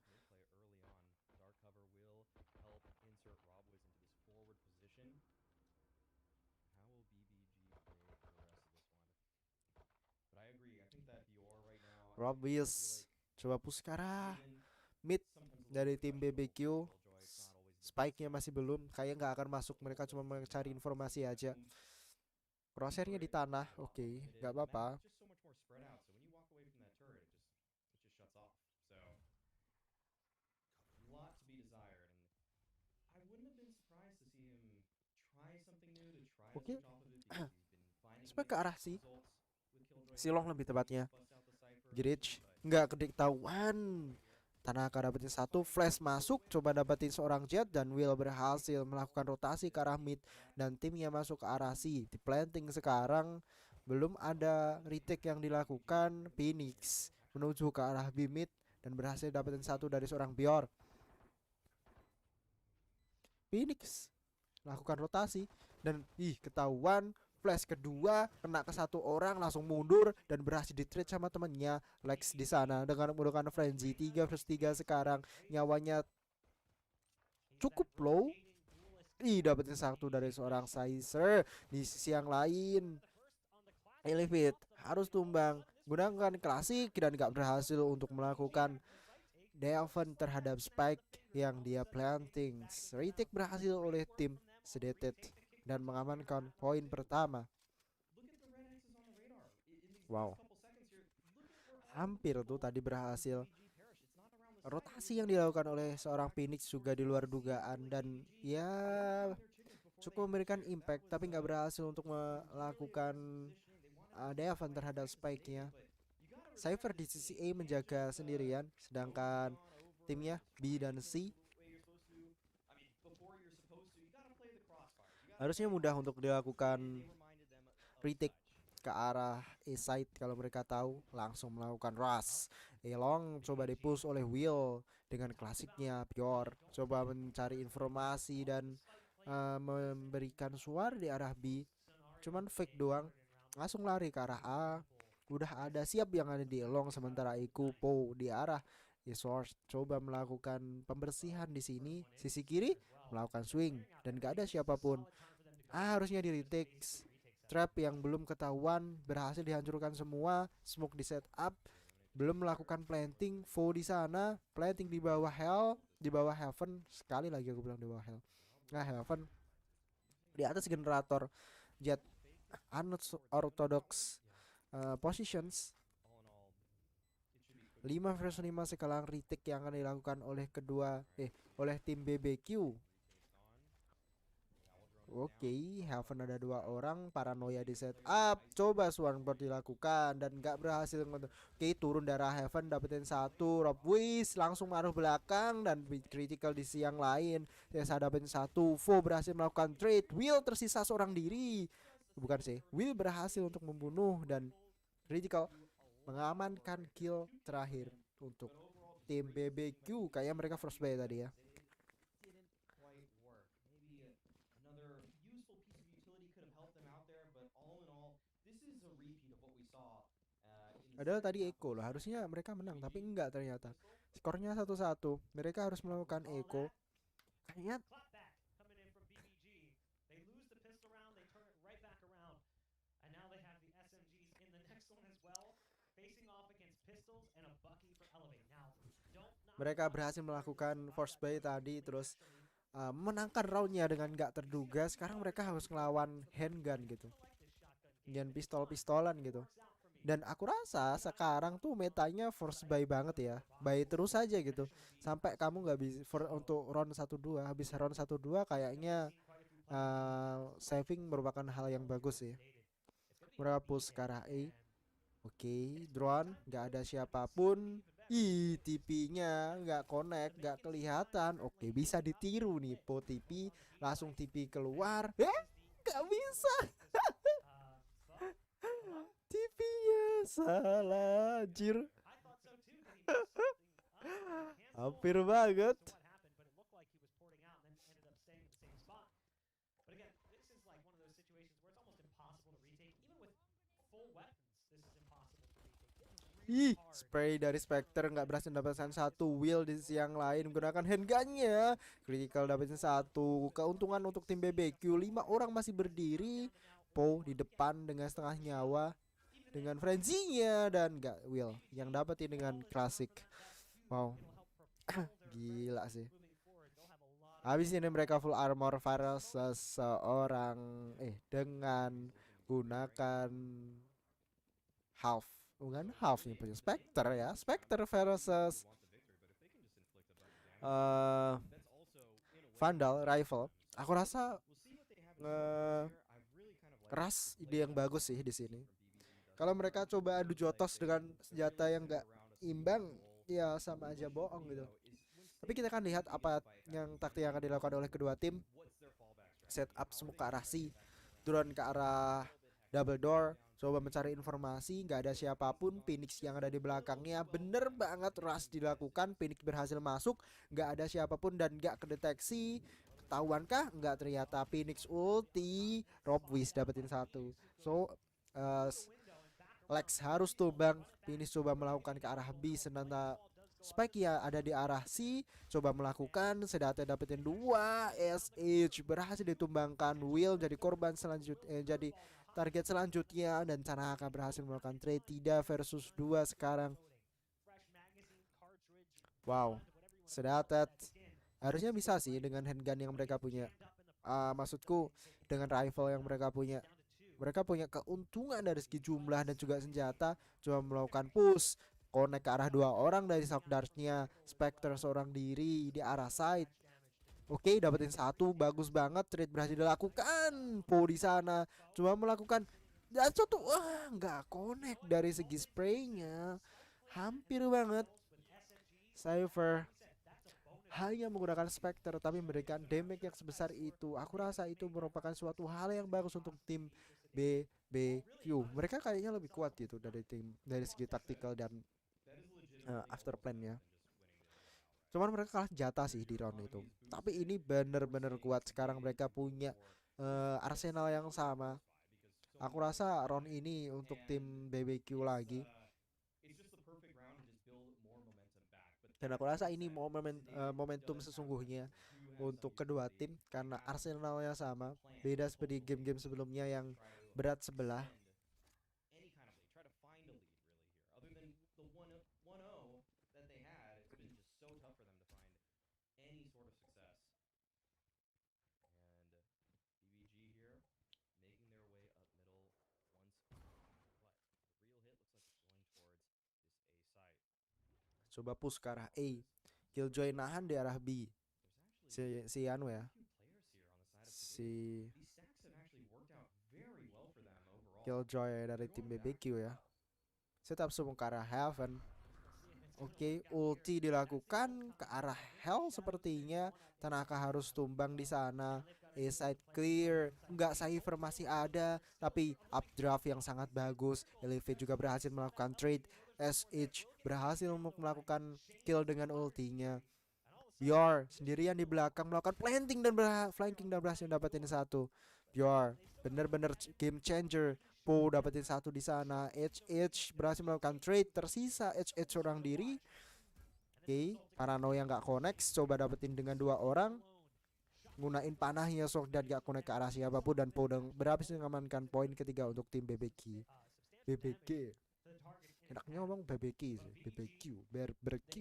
Robis coba push ke arah mid dari tim BBQ. Spike-nya masih belum, kayak nggak akan masuk. Mereka cuma mencari informasi aja. Crosshair-nya di tanah, oke, nggak apa-apa. Oke, supaya ke arah sih Silong lebih tepatnya. Gridge nggak ketahuan. Tanaka dapetin 1, flash masuk, coba dapetin seorang jet, dan Will berhasil melakukan rotasi ke arah mid dan timnya masuk ke arah C. Di planting sekarang belum ada retake yang dilakukan. Phoenix menuju ke arah B mid dan berhasil dapetin 1 dari seorang Bjor. Phoenix lakukan rotasi dan ketahuan flash kedua kena ke satu orang langsung mundur dan berhasil di trade sama temennya Lex di sana dengan menggunakan frenzy 3 versus 3 sekarang nyawanya cukup low. Dapetin satu dari seorang Sizer. Di sisi yang lain Elevate harus tumbang gunakan klasik dan gak berhasil untuk melakukan Delven terhadap Spike yang dia planting. Retake berhasil oleh tim Sedated dan mengamankan poin pertama. Wow, hampir tuh tadi berhasil. Rotasi yang dilakukan oleh seorang Phoenix juga di luar dugaan dan ya cukup memberikan impact tapi nggak berhasil untuk melakukan Delven terhadap Spike-nya. Cypher di sisi A menjaga sendirian sedangkan timnya B dan C harusnya mudah untuk dilakukan retake ke arah A side kalau mereka tahu langsung melakukan rush. Elong coba dipush oleh Will dengan klasiknya Pure coba mencari informasi dan memberikan suara di arah B cuman fake doang langsung lari ke arah A. Udah ada siap yang ada di Elong sementara Iku Po di arah Source coba melakukan pembersihan di sini sisi kiri melakukan swing dan gak ada siapapun. Harusnya di retake. Trap yang belum ketahuan berhasil dihancurkan semua. Smoke di setup belum melakukan planting. Fo di sana planting di bawah Hell di bawah Heaven sekali lagi aku bilang di bawah Hell. Nah Heaven di atas generator Jet unorthodox positions 5 versus 5 sekarang retake yang akan dilakukan oleh oleh tim BBQ. Oke, Heaven ada 2 orang, paranoia di setup, coba Swarmbird dilakukan dan gak berhasil. Oke, turun darah Heaven dapetin 1, Rob Wiz langsung maruh belakang dan critical di siang lain. Saya dapetin 1, Fo berhasil melakukan trade, Will tersisa seorang diri. Bukan sih, Will berhasil untuk membunuh dan critical mengamankan kill terakhir untuk tim BBQ. Kayak mereka first play tadi ya. Adalah tadi Echo loh, harusnya mereka menang tapi enggak ternyata. Skornya 1-1. Mereka harus melakukan Echo. Kayaknya mereka berhasil melakukan force buy tadi terus menangkan roundnya dengan gak terduga. Sekarang mereka harus ngelawan handgun gitu dan pistol-pistolan gitu. Dan aku rasa sekarang tuh metanya force buy banget ya. Buy terus aja gitu. Sampai kamu gak bisa untuk round 1-2. Habis round 1-2 kayaknya saving merupakan hal yang bagus sih. Mereka push ke arah A. Oke, drone gak ada siapapun. TP-nya gak connect, gak kelihatan. Oke, bisa ditiru nih. Po TP, langsung TP keluar. Gak bisa. TP-nya salah, anjir. Hampir banget. Spray dari Spectre nggak berhasil mendapatkan 1. Will di siang lain menggunakan handgunnya. Critical dapetin 1. Keuntungan untuk tim BBQ. 5 orang masih berdiri. Po di depan dengan setengah nyawa dengan frenzy-nya dan gak Will yang dapetin dengan klasik. Wow. Gila sih. Habis ini mereka full armor versus seseorang dengan gunakan half. Bukan half nih punya Spectre ya. Spectre versus Vandal Rifle. Aku rasa keras ide yang bagus sih di sini. Kalau mereka coba adu jotos dengan senjata yang gak imbang, ya sama aja bohong gitu. Tapi kita akan lihat apa yang taktik yang akan dilakukan oleh kedua tim. Setup semua ke arah C, drone ke arah double door, coba mencari informasi. Gak ada siapapun. Phoenix yang ada di belakangnya bener banget rush dilakukan. Phoenix berhasil masuk, gak ada siapapun dan gak kedeteksi. ketahuan kah? Enggak, ternyata Phoenix ulti, Rob Wiz dapetin satu. So Lex harus tumbang. Phoenix coba melakukan ke arah B, senanda Spike ya ada di arah C, coba melakukan, Sedate dapetin 2, SH berhasil ditumbangkan, Will jadi korban selanjutnya, jadi target selanjutnya, dan Tanaka berhasil melakukan trade 3 versus 2 sekarang. Wow, Sedatet harusnya bisa sih dengan handgun yang mereka punya. Maksudku dengan rifle yang mereka punya. Mereka punya keuntungan dari segi jumlah dan juga senjata. Coba melakukan push, connect ke arah 2 orang dari shock dart-nya, Spectre seorang diri di arah side. Oke, dapetin 1, bagus banget, trade berhasil dilakukan. Po di sana coba melakukan dan satu, wah nggak connect dari segi spraynya, hampir banget. Cypher hanya menggunakan Spectre tapi memberikan damage yang sebesar itu. Aku rasa itu merupakan suatu hal yang bagus untuk tim BBQ. Mereka kayaknya lebih kuat gitu dari tim dari segi taktikal dan after plan ya. Cuman mereka kalah jatah sih di round itu. Tapi ini bener-bener kuat. Sekarang mereka punya arsenal yang sama. Aku rasa round ini untuk tim BBQ lagi. Dan aku rasa ini momentum sesungguhnya untuk kedua tim karena arsenalnya sama. Beda seperti game-game sebelumnya yang berat sebelah. Coba push ke arah A. Killjoy nahan di arah B. Si anu ya. Si Killjoy dari tim BBQ ya. Setup semua ke arah Heaven. Oke, ulti dilakukan ke arah Hell sepertinya. Tanaka harus tumbang di sana. A-side clear, enggak, Cypher masih ada, tapi updraft yang sangat bagus. Elevate juga berhasil melakukan trade. SH berhasil untuk melakukan kill dengan ultinya. Bior sendirian di belakang melakukan planting dan flanking dan berhasil dapetin 1. Bior bener-bener game changer. Po dapetin 1 di sana. HH berhasil melakukan trade, tersisa HH seorang diri. Oke, paranoia nggak connect, coba dapetin dengan 2 orang. Gunain panahnya sok dan gak connect ke arah siapapun, dan Po berhasil mengamankan poin ketiga untuk tim BBQ. BBQ. Enaknya ngomong BBQ sih, BBQ, BBQ.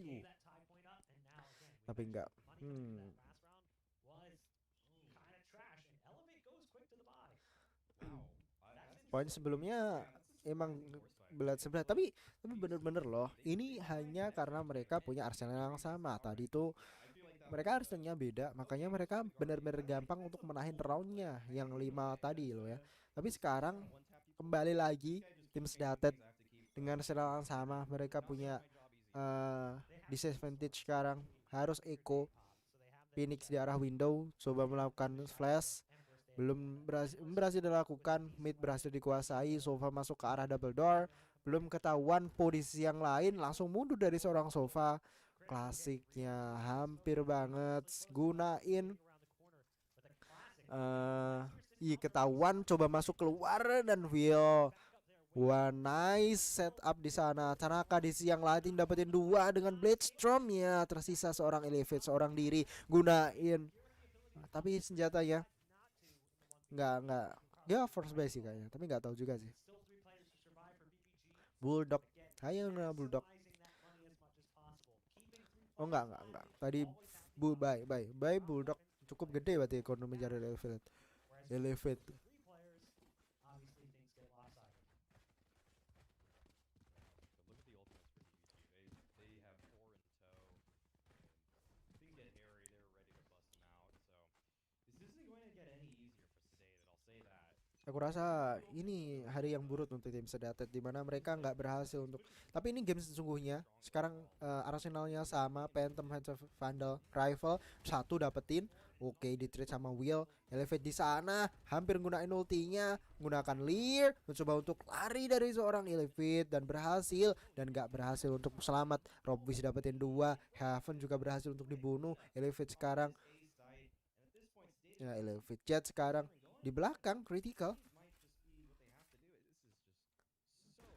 Tapi enggak. Poin sebelumnya emang belat sebelah, tapi bener-bener loh, ini hanya karena mereka punya arsenal yang sama. Tadi tuh mereka arsenalnya beda, makanya mereka bener-bener gampang untuk menahin roundnya yang 5 tadi loh ya. Tapi sekarang kembali lagi tim Sedated dengan arsenal yang sama, mereka punya disadvantage sekarang. Harus echo. Phoenix di arah window coba melakukan flash, belum berhasil dilakukan. Mid berhasil dikuasai, Sofa masuk ke arah double door, belum ketahuan posisi yang lain, langsung mundur dari seorang Sofa. Klasiknya hampir banget gunain ketahuan, coba masuk keluar dan Will. One nice setup di sana. Tanaka di siang lain dapetin 2 dengan Blade Storm ya. Tersisa seorang Elevate seorang diri, gunain. Tapi senjatanya nggak dia first base sih kayaknya, tapi nggak tahu juga sih. Bulldog, ayo nggak Bulldog. Oh enggak. Tadi bye Bulldog cukup gede berarti ekonomi dari Elevate. Aku rasa ini hari yang buruk untuk tim Sedated, di mana mereka nggak berhasil untuk. Tapi ini game sesungguhnya. Sekarang arsenalnya sama, Phantom, Hands of Vandal, Rifle 1 dapetin. Oke, di trade sama Will. Elevate di sana hampir gunain ultinya, gunakan Lear mencoba untuk lari dari seorang Elevate dan berhasil, dan nggak berhasil untuk selamat. Robis dapetin 2, Heaven juga berhasil untuk dibunuh. Elevate sekarang Ya Elevate Jet sekarang di belakang critical.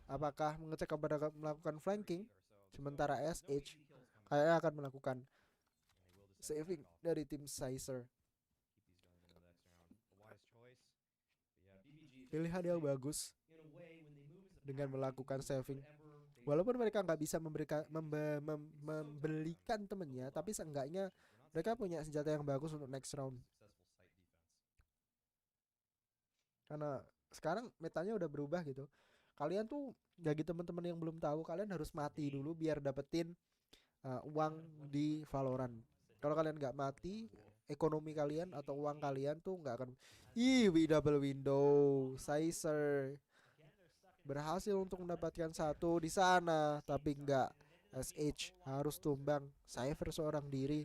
Apakah mengecek kepada melakukan flanking? Sementara SH kayaknya akan melakukan saving dari tim Sizer. Pilihan yang bagus dengan melakukan saving. Walaupun mereka nggak bisa membelikan temennya, tapi seenggaknya mereka punya senjata yang bagus untuk next round. Karena sekarang metanya udah berubah gitu. Kalian tuh bagi teman-teman yang belum tahu, kalian harus mati dulu biar dapetin uang di Valorant. Kalau kalian nggak mati, ekonomi kalian atau uang kalian tuh nggak akan. Double window, Sizer berhasil untuk mendapatkan satu di sana, tapi nggak. SH harus tumbang. Cypher seorang diri.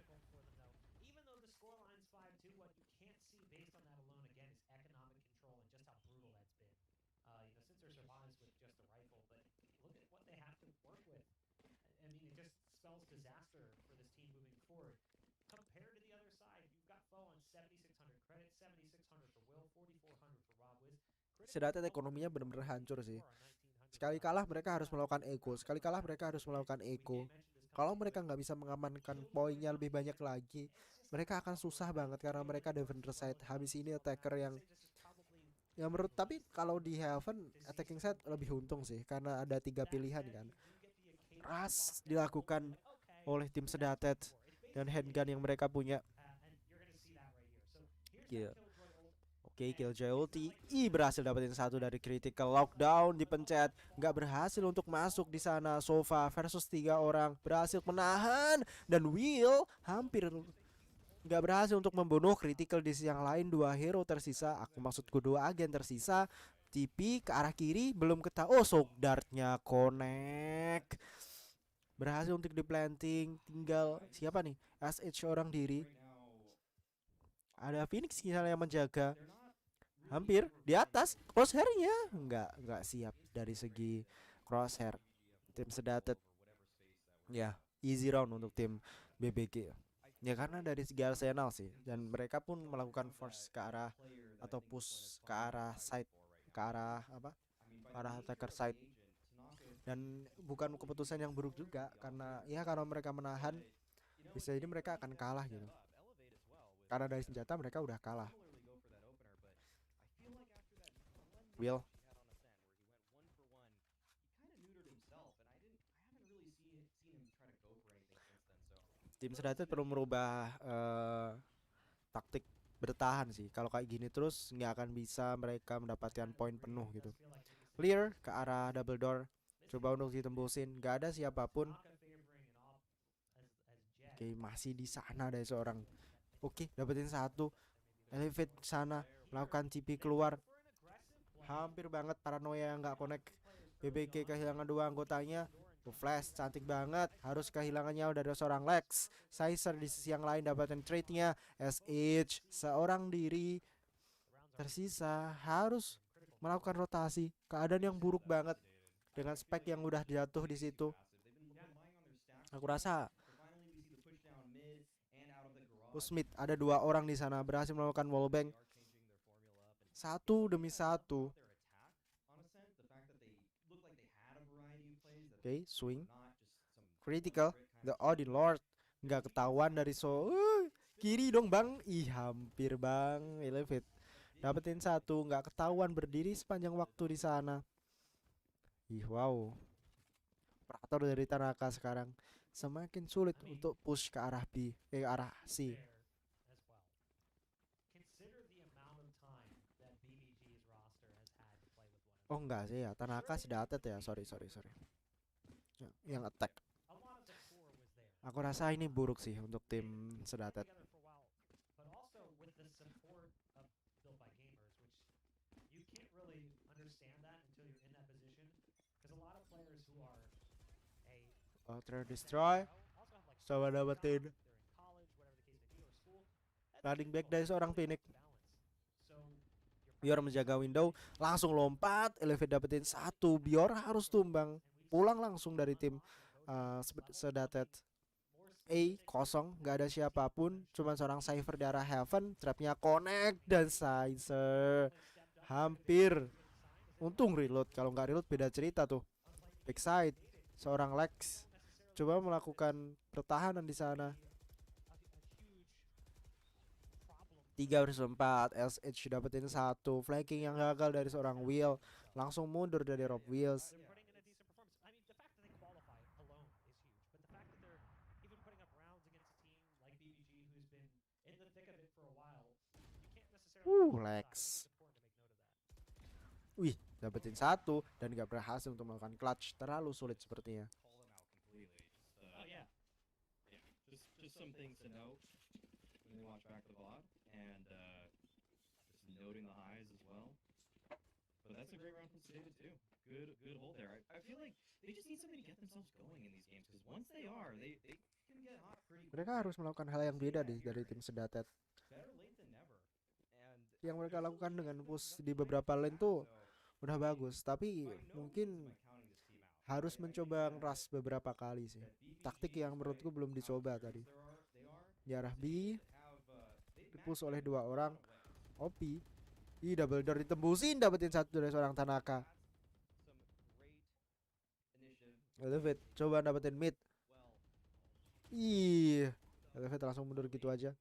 Even though the scoreline's 5-2, what you can't see based on that alone again is economic control and just how brutal that's been. Sincer survives with just a rifle, but look at what they have to work with. I mean, it just spells disaster for this team moving forward. Compared to the other side, you've got Foe on 7,600 credit, 7,600 for Will, 4,400 for Rob Wiz. Sedatet ekonominya benar-benar hancur sih. Sekali kalah mereka harus melakukan eco. Sekali kalah mereka harus melakukan eco. Kalau mereka nggak bisa mengamankan poinnya lebih banyak lagi, mereka akan susah banget karena mereka defender side. Habis ini attacker yang menurut, tapi kalau di Heaven attacking side lebih untung sih karena ada 3 pilihan kan. Rush dilakukan oleh tim Sedatet dan handgun yang mereka punya. Yeah. Oke, Killjoy ulti. Berhasil dapetin satu dari critical. Lockdown dipencet, nggak berhasil untuk masuk di sana. Sova versus 3 orang berhasil menahan dan Will hampir nggak berhasil untuk membunuh. Critical di sisi yang lain, 2 hero tersisa. Aku maksudku 2 agen tersisa. TP ke arah kiri belum ketahui. Shock dartnya connect. Berhasil untuk di planting. Tinggal siapa nih? SH orang diri. Ada Phoenix misalnya yang menjaga. Hampir di atas crosshairnya nggak siap dari segi crosshair tim Sedatet. Ya easy round untuk tim BBG ya karena dari segi arsenal sih, dan mereka pun melakukan force ke arah atau push ke arah side, ke arah apa, ke arah attacker side, dan bukan keputusan yang buruk juga karena ya kalau mereka menahan bisa jadi mereka akan kalah gitu karena dari senjata mereka udah kalah. Will tim Sedatet perlu merubah taktik bertahan sih. Kalau kayak gini terus nggak akan bisa mereka mendapatkan poin penuh gitu. Clear ke arah double door, coba untuk ditembusin, nggak ada siapapun. Oke, masih di sana ada seorang. Oke, dapetin satu. Elevate sana, melakukan TP keluar. Hampir banget paranoia yang nggak connect. BBG kehilangan 2 anggotanya. Flash cantik banget, harus kehilangannya udah ada seorang Lex. Sizer di sisi yang lain dapatin trade-nya. SH seorang diri tersisa harus melakukan rotasi. Keadaan yang buruk banget dengan spek yang udah jatuh di situ. Aku rasa Smith ada 2 orang di sana berhasil melakukan wallbang. 1 demi 1. Oke, swing. Critical, the Odin Lord. Nggak ketahuan dari kiri dong bang. Hampir bang. Elevate dapetin 1, nggak ketahuan berdiri sepanjang waktu di sana. Wow. Operator dari Tanaka sekarang semakin sulit untuk push ke arah B, arah C. Oh enggak sih ya, Tanaka Sedatet ya. Sorry. Yang attack. Aku rasa ini buruk sih untuk tim Sedatet. Destroy. Coba dapetin running back dari seorang Phoenix. Biar menjaga window, langsung lompat, Elevate dapetin 1. Bior harus tumbang, pulang langsung dari tim Sedatet. A kosong, nggak ada siapapun, cuma seorang Cypher di arah Heaven. Trapnya connect dan Sizer hampir. Untung reload, kalau nggak reload beda cerita tuh. Backside, seorang Lex coba melakukan pertahanan di sana. 3 versus 4, SSG dapetin 1. Flanking yang gagal dari seorang Will, langsung mundur dari Rob Wills. Lex. Wih, dapetin 1 dan gak berhasil untuk melakukan clutch. Terlalu sulit sepertinya. Just some things to note when you watch back the VOD, and just noting the highs as well. But that's a great round from Sedated too. Good hold there. I feel like they just need something to get themselves going in these games, because once they are, they can get hot pretty quick. Mereka harus melakukan hal yang beda dari tim Sedated. Better late than never. And Yang mereka lakukan dengan push di beberapa lane tuh udah bagus, tapi mungkin harus mencoba ngeras beberapa kali sih. Taktik yang menurutku belum dicoba tadi. Di arah B dipush oleh 2 orang. OP. Double door ditembusin, dapetin 1 dari seorang Tanaka. Elevate coba dapetin mid. Elevate langsung mundur gitu aja.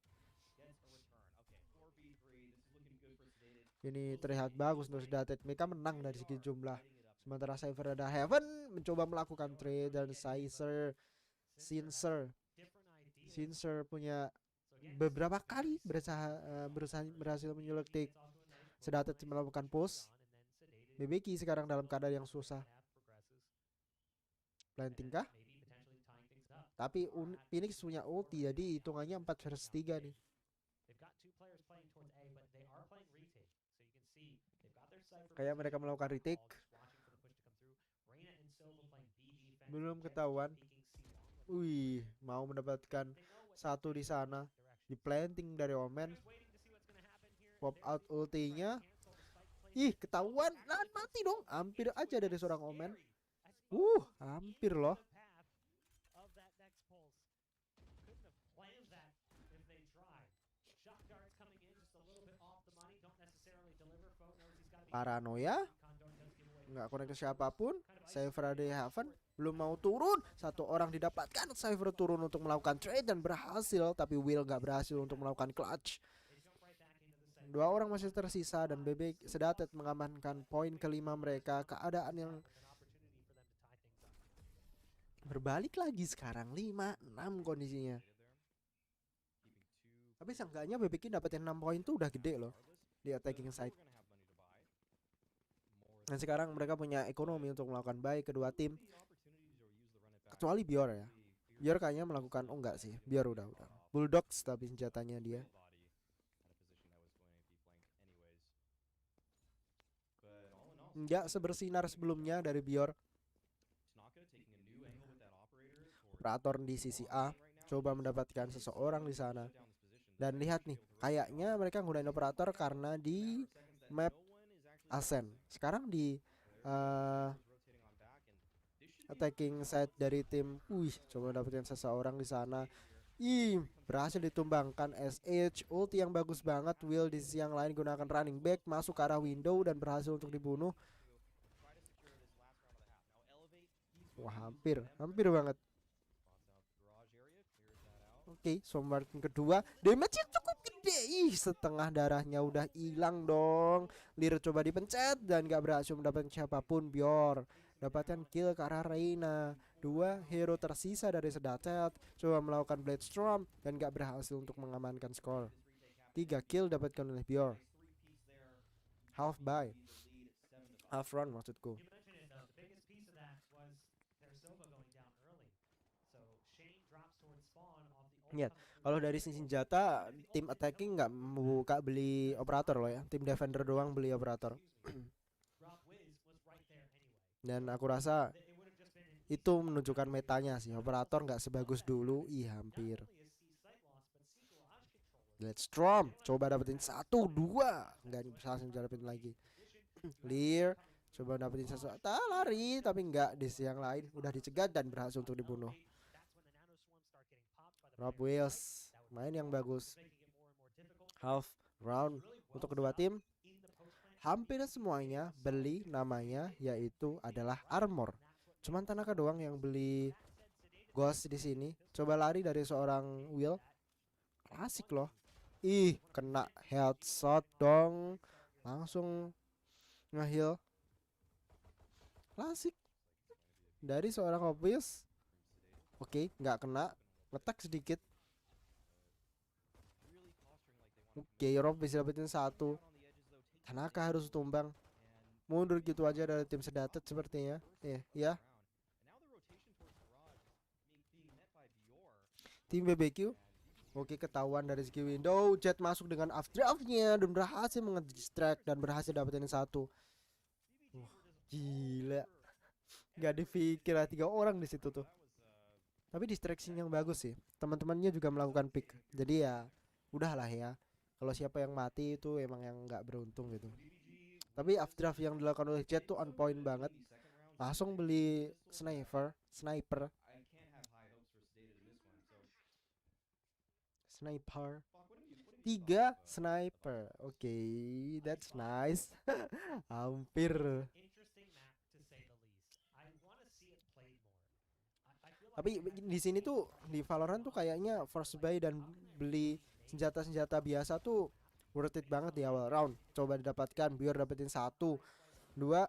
Ini terlihat bagus untuk Sedated. Mereka menang dari segi jumlah. Sementara Cypher ada Heaven mencoba melakukan trade dan Sincer punya beberapa kali berhasil menyeletik Sedated melakukan push. BBK sekarang dalam keadaan yang susah. Planting kah? Tapi Phoenix punya ulti, jadi hitungannya 4 versus 3 nih. Kayak mereka melakukan retake. Belum ketahuan. Wih, mau mendapatkan 1 di sana. Di planting dari Omen. Pop out ultinya. Ketahuan. Nah, mati dong. Hampir aja dari seorang Omen. Hampir loh. Paranoia. Nggak connect ke siapapun. Cypher ada Heaven belum mau turun. 1 orang didapatkan. Cypher turun untuk melakukan trade dan berhasil, tapi Will nggak berhasil untuk melakukan clutch. 2 orang masih tersisa dan BB Sedated mengamankan poin kelima mereka. Keadaan yang berbalik lagi sekarang 5-6 kondisinya. Tapi seenggaknya BBK dapetin 6 poin tuh udah gede loh di attacking side. Dan sekarang mereka punya ekonomi untuk melakukan baik kedua tim. Kecuali Bior ya. Bior kayaknya melakukan, enggak sih. Bior udah. Bulldogs tapi senjatanya dia. Enggak sebersinar sebelumnya dari Bior. Operator di sisi A coba mendapatkan seseorang di sana. Dan lihat nih, kayaknya mereka nggunain operator karena di map Ascent. Sekarang di attacking side dari tim, coba dapetin seseorang di sana. Berhasil ditumbangkan SH. Ulti yang bagus banget. Will di sisi yang lain gunakan running back masuk ke arah window dan berhasil untuk dibunuh. Wah, hampir banget. Oke, Sombarkin kedua. Damage yang cukup gede. Setengah darahnya udah hilang dong. Lear coba dipencet dan gak berhasil mendapatkan siapapun. Bior dapatkan kill ke arah Reina. 2 hero tersisa dari Sedated coba melakukan Blade Storm dan gak berhasil untuk mengamankan skor. 3 kill dapatkan oleh Bior. Half run maksudku. Lihat, kalau dari sisi senjata tim attacking nggak buka beli operator loh ya. Tim defender doang beli operator. Dan aku rasa itu menunjukkan metanya sih. Operator nggak sebagus dulu. Hampir. Let's Storm coba dapetin 1, 2. Nggak bisa dapetin lagi. Lear coba dapetin sesuatu. Lari tapi nggak di sisi yang lain. Udah dicegat dan berhasil untuk dibunuh. Rob there with Wills spikes. That would main be yang wrong. bagus. Just making it more and more difficult. Half It was round really well untuk set kedua up tim. in the post plant. Hampir semuanya beli namanya yaitu adalah armor. Cuman Tanaka doang yang beli Ghost di sini. Coba lari dari seorang Will. Klasik loh. Ih, kena headshot dong. Langsung nge-heal. Klasik dari seorang obvious. Oke, nggak kena. Ngetak sedikit. Oke, Rob bisa dapetin satu. Tanaka harus tumbang. Mundur gitu aja dari tim sedatet sepertinya. Ya. Tim BBQ. Oke, ketahuan dari segi window. Jet masuk dengan afdraftnya dan berhasil mengedistract dan berhasil dapetin satu. Gila. Gak dipikir 3 orang di situ tuh. Tapi distraction yang bagus sih. Teman-temannya juga melakukan pick. Jadi ya udahlah ya. Kalau siapa yang mati itu emang yang nggak beruntung gitu. Tapi afdraft yang dilakukan oleh Jet tuh on point banget. Langsung beli sniper. Sniper. Tiga sniper. Oke, that's nice. Hampir. Tapi di sini tuh di Valorant tuh kayaknya first buy dan beli senjata-senjata biasa tuh worth it banget di awal round. Coba didapatkan biar dapetin satu, dua.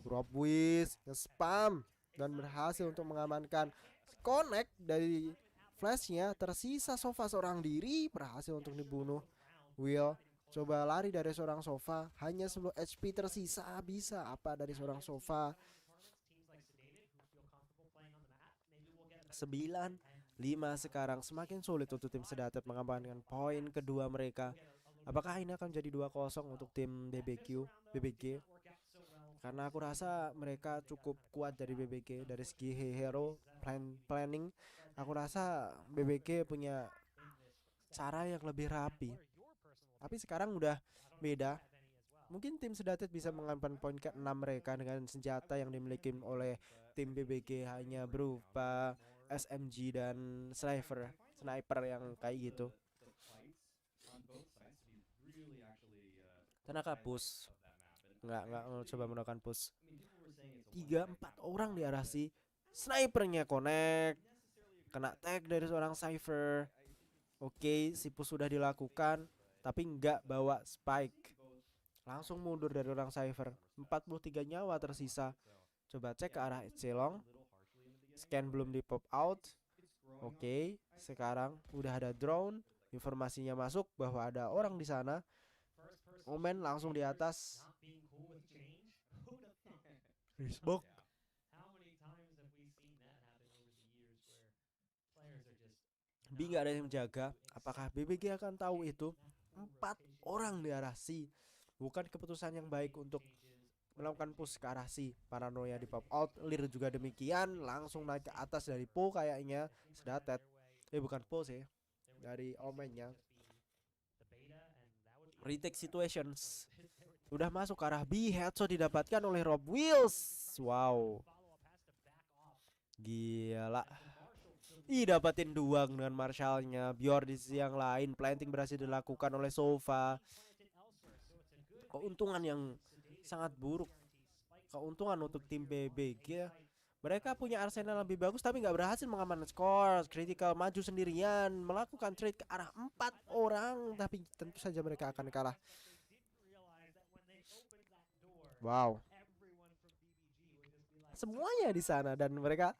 Rob Wiz nge-spam dan berhasil untuk mengamankan connect dari flashnya. Tersisa Sova seorang diri, berhasil untuk dibunuh. Will coba lari dari seorang Sova, hanya 10 HP tersisa. Bisa apa dari seorang Sova? 9-5 sekarang. Semakin sulit untuk tim sedatet mengamankan poin kedua mereka. Apakah ini akan jadi 2-0 untuk tim BBG? Karena aku rasa mereka cukup kuat dari BBG. Dari segi hero planning, aku rasa BBG punya cara yang lebih rapi. Tapi sekarang udah beda. Mungkin tim sedatet bisa mengamankan poin ke-6 mereka dengan senjata yang dimiliki oleh tim BBG hanya berupa SMG dan sniper yang kayak gitu. Tanaka push. Nggak coba melakukan push. 3-4 orang di arah si snipernya connect. Kena tag dari seorang Cypher. Oke, si push sudah dilakukan, tapi nggak bawa spike. Langsung mundur dari orang Cypher. 43 nyawa tersisa. Coba cek ke arah Celong. Scan belum di pop out. Oke, sekarang udah ada drone. Informasinya masuk bahwa ada orang di sana. Omen langsung di atas. Risbok. Bi nggak ada yang menjaga. Apakah BBG akan tahu itu? 4 orang di arah C. Bukan keputusan yang baik untuk melakukan push ke arah C. Paranoia di pop out. Lir juga demikian. Langsung naik ke atas dari Po kayaknya. Sedatet. Bukan Po sih. Dari Omennya. Retake situations. Udah masuk ke arah B. Headshot didapatkan oleh Rob Wills. Wow. Gila. Dapatin duang dengan Marshallnya. Bior di sisi yang lain. Planting berhasil dilakukan oleh Sova. Keuntungan yang sangat buruk. Keuntungan untuk tim BBG. Mereka punya arsenal lebih bagus tapi nggak berhasil mengamankan skor. Critical maju sendirian, melakukan trade ke arah 4 orang, tapi tentu saja mereka akan kalah. Wow. Semuanya di sana dan mereka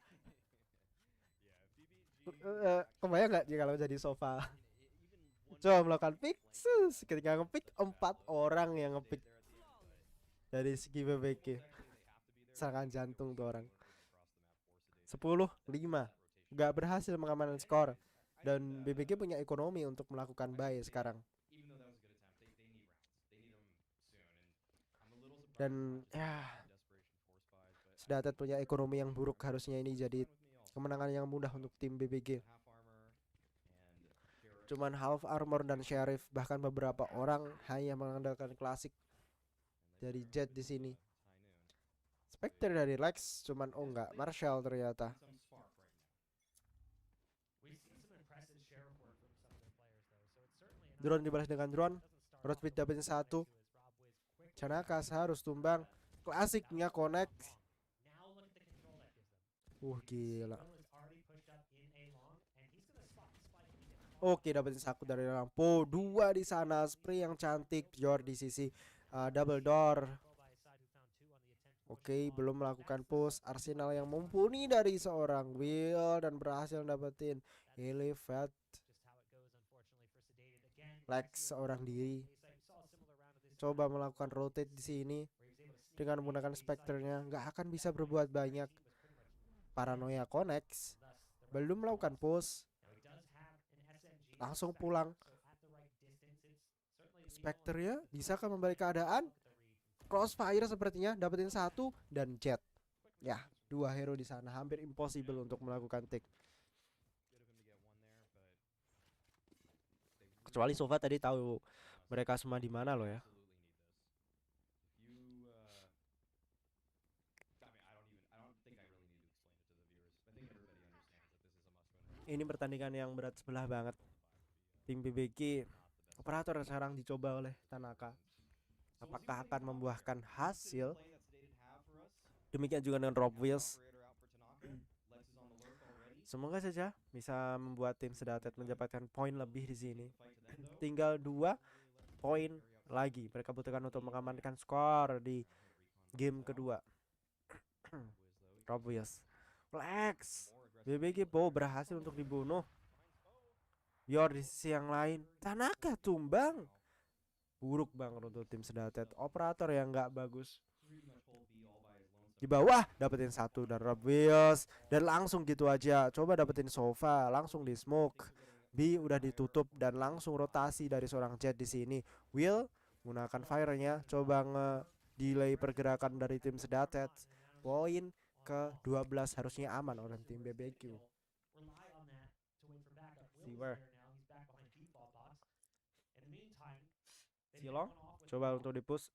kebayang nggak sih kalau jadi Sova? Coba melakukan pick, ketika ngepick 4 orang yang ngepick dari segi BBG. Serangan jantung tuh orang. 10-5 gak berhasil mengamankan skor. Dan BBG punya ekonomi untuk melakukan buy sekarang. Dan ya, Sedatet punya ekonomi yang buruk. Harusnya ini jadi kemenangan yang mudah untuk tim BBG. Cuman half armor dan sheriff, bahkan beberapa orang hanya mengandalkan klasik dari Jet di sini. Spectre dari Lex, cuman enggak, Marshall ternyata. Drone dibalas dengan drone. Road speed dapetin 1. Canaka harus tumbang. Klasiknya connect. Gila. Oke, dapetin 1 dari lampu. 2 di sana. Spray yang cantik. Jor di sisi double door. Oke, belum melakukan push. Arsenal yang mumpuni dari seorang Will dan berhasil dapetin elevate. Lex seorang diri. Coba melakukan rotate di sini dengan menggunakan Spectre-nya, nggak akan bisa berbuat banyak. Paranoia connects. Belum melakukan push. Langsung pulang. Spectre-nya bisakah membalik keadaan? Crossfire sepertinya dapetin 1 dan Jet. Ya, 2 hero di sana hampir impossible untuk melakukan take. Kecuali Sova tadi tahu mereka semua di mana loh ya. Ini pertandingan yang berat sebelah banget. Tim BBG operator sekarang dicoba oleh Tanaka. Apakah akan membuahkan hasil? Demikian juga dengan Rob Wills. Semoga saja bisa membuat tim Sedated mendapatkan poin lebih di sini. Tinggal 2 poin lagi mereka butuhkan untuk mengamankan skor di game kedua. Rob Wills. Flex. BBG berhasil untuk dibunuh. Yor di sisi yang lain. Tanaka tumbang. Buruk banget untuk tim Sedated. Operator yang nggak bagus. Di bawah dapetin 1 dan Rob Wills. Dan langsung gitu aja. Coba dapetin Sova. Langsung di smoke. B udah ditutup dan langsung rotasi dari seorang Jet di sini. Will menggunakan fire-nya. Coba nge-delay pergerakan dari tim Sedated. Poin ke-12 harusnya aman oleh tim BBQ. Silver. Silong coba untuk dipush.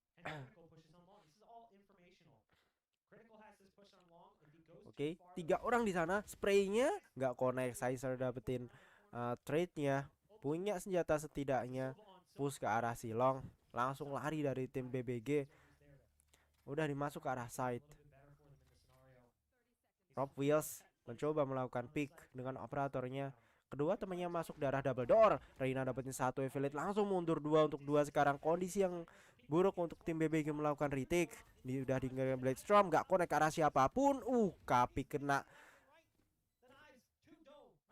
Oke, 3 orang di sana. Spraynya nggak connect. Sizer dapetin trade-nya. Punya senjata setidaknya. Push ke arah Silong. Langsung lari dari tim BBG. Udah dimasuk ke arah side. Rob Wills mencoba melakukan pick dengan operatornya. Kedua temannya masuk darah double door. Reina dapetin 1 affiliate, langsung mundur 2 untuk 2 sekarang. Kondisi yang buruk untuk tim BBG melakukan retake. Ini udah tinggalin Blade Storm, gak connect ke arah siapapun. Kapi kena.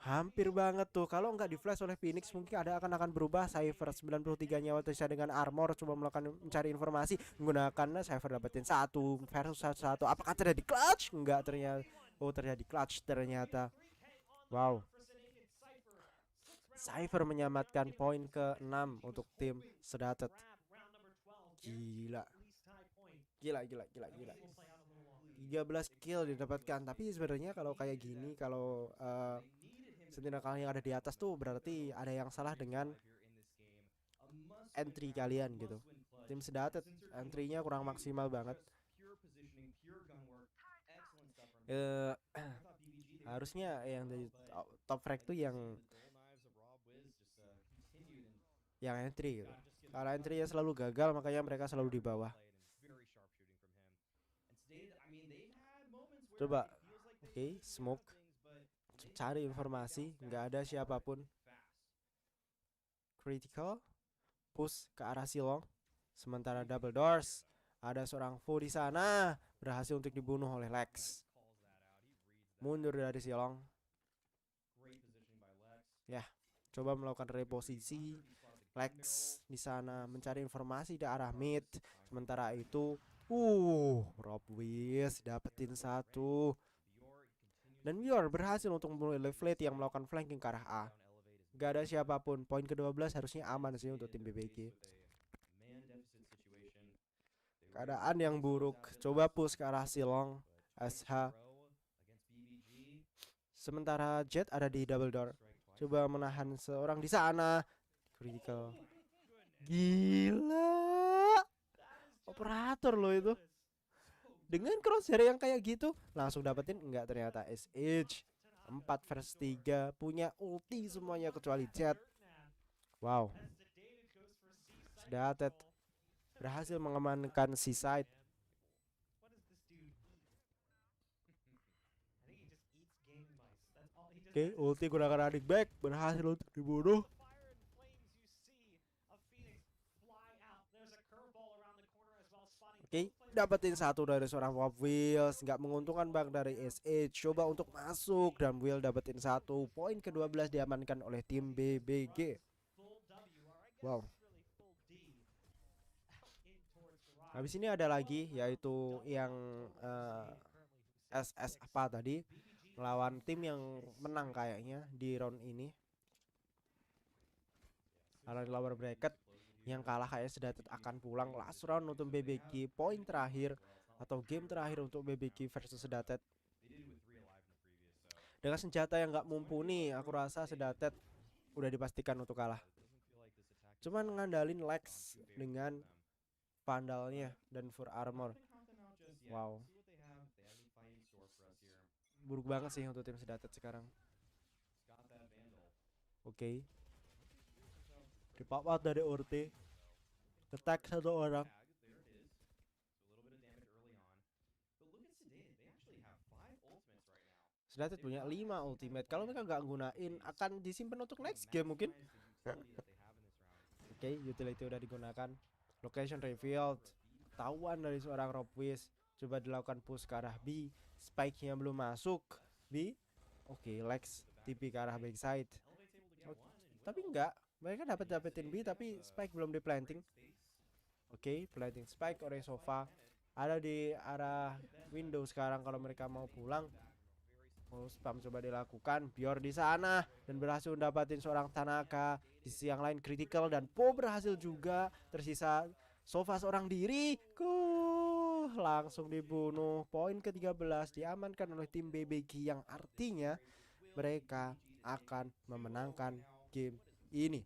Hampir banget tuh. Kalau nggak di flash oleh Phoenix mungkin akan berubah. Cypher 93 nyawa tersisa dengan armor. Coba melakukan mencari informasi menggunakan Cypher dapetin 1 versus 1. Apakah terjadi clutch? Enggak ternyata. Terjadi clutch ternyata. Wow. Cypher menyelamatkan poin ke-6 untuk tim Sedated. Gila. 13 kill didapatkan. Tapi sebenarnya kalau kayak gini, kalau sentinel kalian yang ada di atas tuh berarti ada yang salah dengan entry kalian gitu. Tim Sedated entry-nya kurang maksimal banget. Harusnya yang dari top frag tuh yang entry gitu. Kalau entry ya selalu gagal, makanya mereka selalu di bawah. Coba, oke, smoke, cari informasi, nggak ada siapapun. Critical, push ke arah Silong. Sementara double doors, ada seorang Fu di sana, berhasil untuk dibunuh oleh Lex. Mundur dari Silong. Ya, coba melakukan reposisi. Lex di sana mencari informasi di arah mid. Sementara itu, Rob Wills dapetin 1. Dan Yor berhasil untuk membunuh Elevate yang melakukan flanking ke arah A. Gak ada siapapun. Poin ke-12 harusnya aman sih untuk tim BBG. Keadaan yang buruk. Coba push ke arah Silong. SH. Sementara Jet ada di double door. Coba menahan seorang di sana. Critical. Gila. Operator loh itu. Dengan crosshair yang kayak gitu langsung dapetin. Enggak, ternyata SSG 4 versus 3. Punya ulti semuanya kecuali Jet. Wow. Sedatet berhasil mengamankan seaside. What does this dude eat? I think he just eats game mice. That's all he just Oke, ulti gunakan running back berhasil untuk dibunuh. the fire and flames you see a Phoenix fly out. There's a curveball around the corner as well, spotting Oke, both players. dapetin satu dari seorang Wop Wheels, nggak menguntungkan bang dari SSG. Coba untuk masuk dan Will dapetin satu. Poin ke-12 diamankan oleh tim BBG. Full W, or I guess Wow. really full D. Out in towards garage. Habis ini ada lagi yaitu yang SS apa tadi melawan tim yang menang kayaknya di round ini. Lawan lower bracket yang kalah kayak Sedatet akan pulang last round untuk BBG, poin terakhir atau game terakhir untuk BBG versus Sedatet. Dengan senjata yang nggak mumpuni, aku rasa Sedatet udah dipastikan untuk kalah. Cuman ngandalin Lex dengan Vandalnya dan full armor. Wow, buruk banget sih untuk tim Sedatet sekarang. Oke, dipapar dari ulti, attack satu orang. Sedatet punya 5 ultimate. Kalau mereka nggak gunain akan disimpan untuk next game mungkin. Oke, utility udah digunakan. Location revealed. Tahuan dari seorang Robwiz. Coba dilakukan push ke arah B. Spike-nya belum masuk. B. Oke, Lex TP ke arah backside. Tapi enggak, mereka dapetin B tapi Spike belum di planting. Oke, planting Spike oleh Sofa. Ada di arah window sekarang kalau mereka mau pulang. Oh, spam coba dilakukan. Bior di sana dan berhasil mendapatkan seorang Tanaka. Di sisi yang lain critical dan Po berhasil juga. Tersisa Sofa seorang diri. Langsung dibunuh. Poin ke-13 diamankan oleh tim BBG yang artinya mereka akan memenangkan game ini.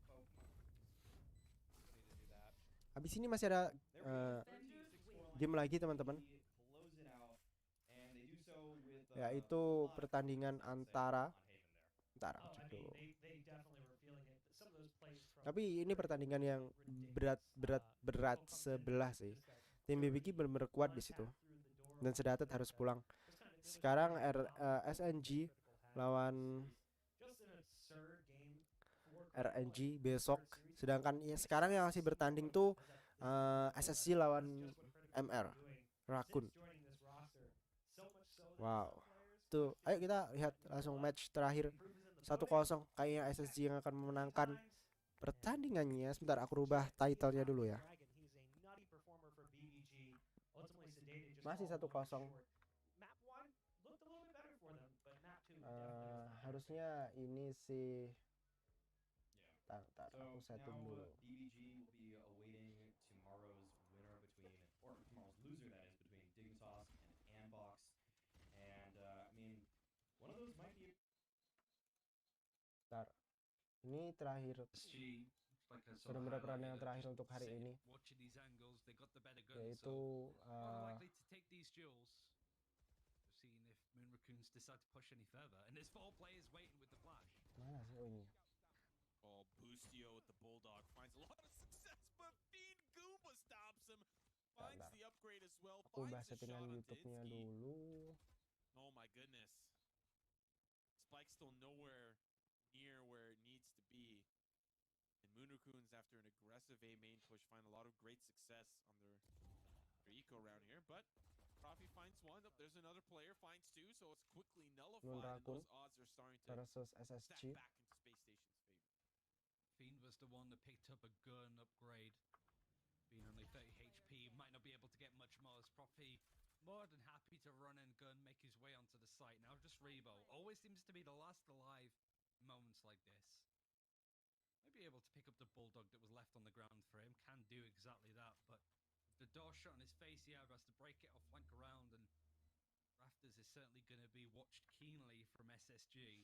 Habis ini masih ada game lagi teman-teman, yaitu pertandingan antara tapi ini pertandingan yang berat sebelah sih. Tim BBG benar-benar kuat di situ dan Sedatet harus pulang. Sekarang SNG lawan RNG besok, sedangkan ya sekarang yang masih bertanding tuh SSG lawan MR Rakun. Wow, tuh ayo kita lihat langsung match terakhir 1-0. Kayaknya SSG yang akan memenangkan pertandingannya. Sebentar aku rubah titlenya dulu ya. Masih 1-0. Harusnya ini sih. Tar, aku setting dulu. BBG will be awaiting tomorrow's winner between, or tomorrow's loser that is, between Dignitas and Anbox. And I mean, one of those might be. Tar, ini terakhir. Benar-benar pertandingan terakhir untuk hari ini. Yaitu mana sih ini? Oh, Boostio with the Bulldog finds a lot of success, but Fiend Goomba stops him. Finds the upgrade as well. Aku ubah Finds a settingan shot on YouTube-nya Dinsky. dulu. Oh my goodness. Spike's still nowhere near where it needs to be. And Moonracoons, after an aggressive A main push, find a lot of great success on their eco round here. But Profi finds one. Oh, there's another player, finds two, so it's quickly nullified. And those odds are starting to versus stack SSG. back into Space Station's favor. Fiend was the one that picked up a gun upgrade. Being only 30 HP, might not be able to get much more. As Profi more than happy to run and gun, make his way onto the site. Now just Rebo always seems to be the last alive moments like this. Might be able to pick up the Bulldog that was left on the ground for him. Can do exactly that, but with the door shut on his face, he either has to break it or flank around, and Rafters is certainly going to be watched keenly from SSG.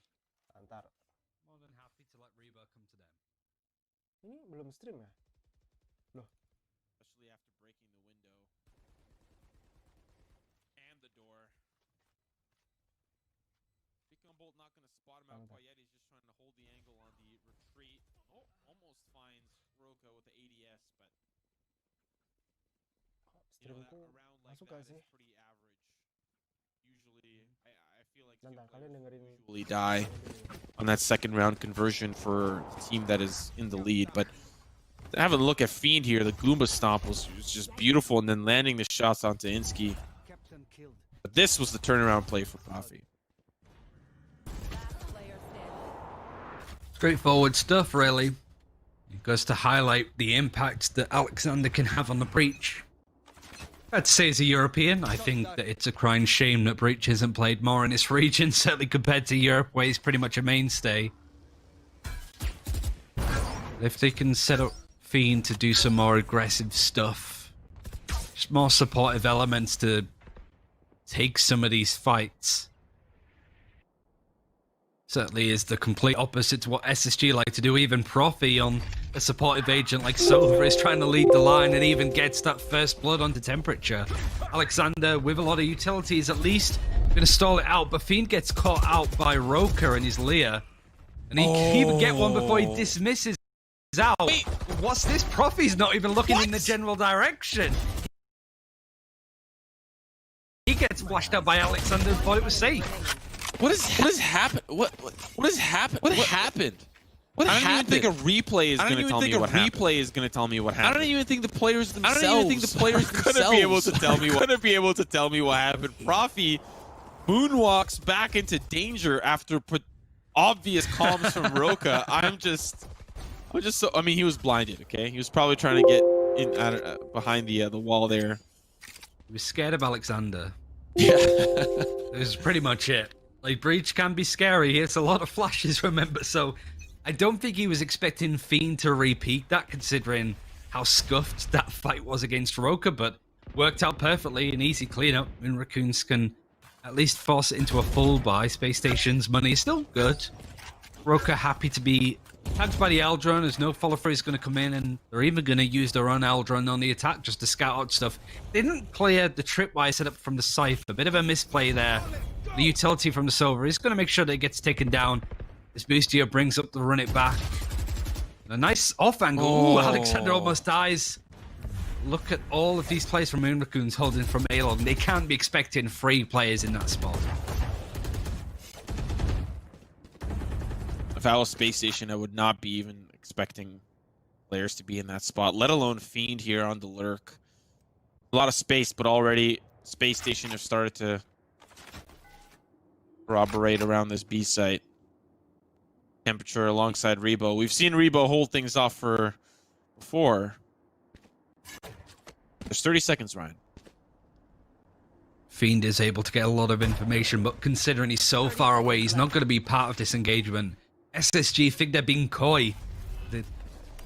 Antar. More than happy to let Reba come to them. Ini belum stream ya? Loh. Especially after breaking the window and the door. Beacon Bolt not going to spot him out quite yet. He's just trying to hold the angle on the retreat. Oh, almost finds Roka with the ADS, but Streamku around like masuk that gak sih? is pretty average. Usually, I feel like Bentar, two kalian players dengerin usually die dulu. on that second round conversion for the team that is in the lead. But having a look at Fiend here, the Goomba stomp was just beautiful, and then landing the shots onto Insky. But this was the turnaround play for Profi. Straightforward stuff, really. It goes to highlight the impact that Alexander can have on the Breach. I'd say as a European, I think that it's a crying shame that Breach isn't played more in this region, certainly compared to Europe, where he's pretty much a mainstay. If they can set up Fiend to do some more aggressive stuff, just more supportive elements to take some of these fights, certainly is the complete opposite to what SSG like to do. Even Profi on a supportive agent like Silver is trying to lead the line and even gets that first blood onto Temperature. Alexander, with a lot of utilities, at least going to stall it out, but Fiend gets caught out by Roka and his Leah. And he can even get one before he dismisses out. Wait, what's this? Profi's not even looking in the general direction. He gets flashed out by Alexander and thought it was safe. What has happened? What has happened? What happened? What happened? I don't even think a replay is going to tell me what happened. Replay is going to tell me what happened. I don't even think the players themselves. I don't even think the players themselves are going to be able to tell me. Going to be able to tell me what happened. Profi moonwalks back into danger after obvious comms from Roka. I'm just so. I mean, he was blinded. Okay, he was probably trying to get in behind the wall there. He was scared of Alexander. Yeah, that was pretty much it. Like, Breach can be scary. It's a lot of flashes, remember? So I don't think he was expecting Fiend to repeat that, considering how scuffed that fight was against Roka, but worked out perfectly. An easy cleanup. And Raccoons can at least force it into a full buy. Space Station's money is still good. Roka happy to be tagged by the Eldron, as no follow-through is going to come in, and they're even going to use their own Eldron on the attack just to scout out stuff. They didn't clear the tripwire setup from the Cypher. A bit of a misplay there. The utility from the Silver is going to make sure that it gets taken down. This Boostia brings up the run it back. And a nice off angle. Ooh, Alexander almost dies. Look at all of these players from Moon Raccoons holding from A-Log. They can't be expecting 3 players in that spot. If I was Space Station, I would not be even expecting players to be in that spot, let alone Fiend here on the lurk. A lot of space, but already Space Station have started to corroborate around this B site. Temperature alongside Rebo. We've seen Rebo hold things off for before. There's 30 seconds, Ryan. Fiend is able to get a lot of information, but considering he's so far away, he's not going to be part of this engagement. SSG think they're being coy. The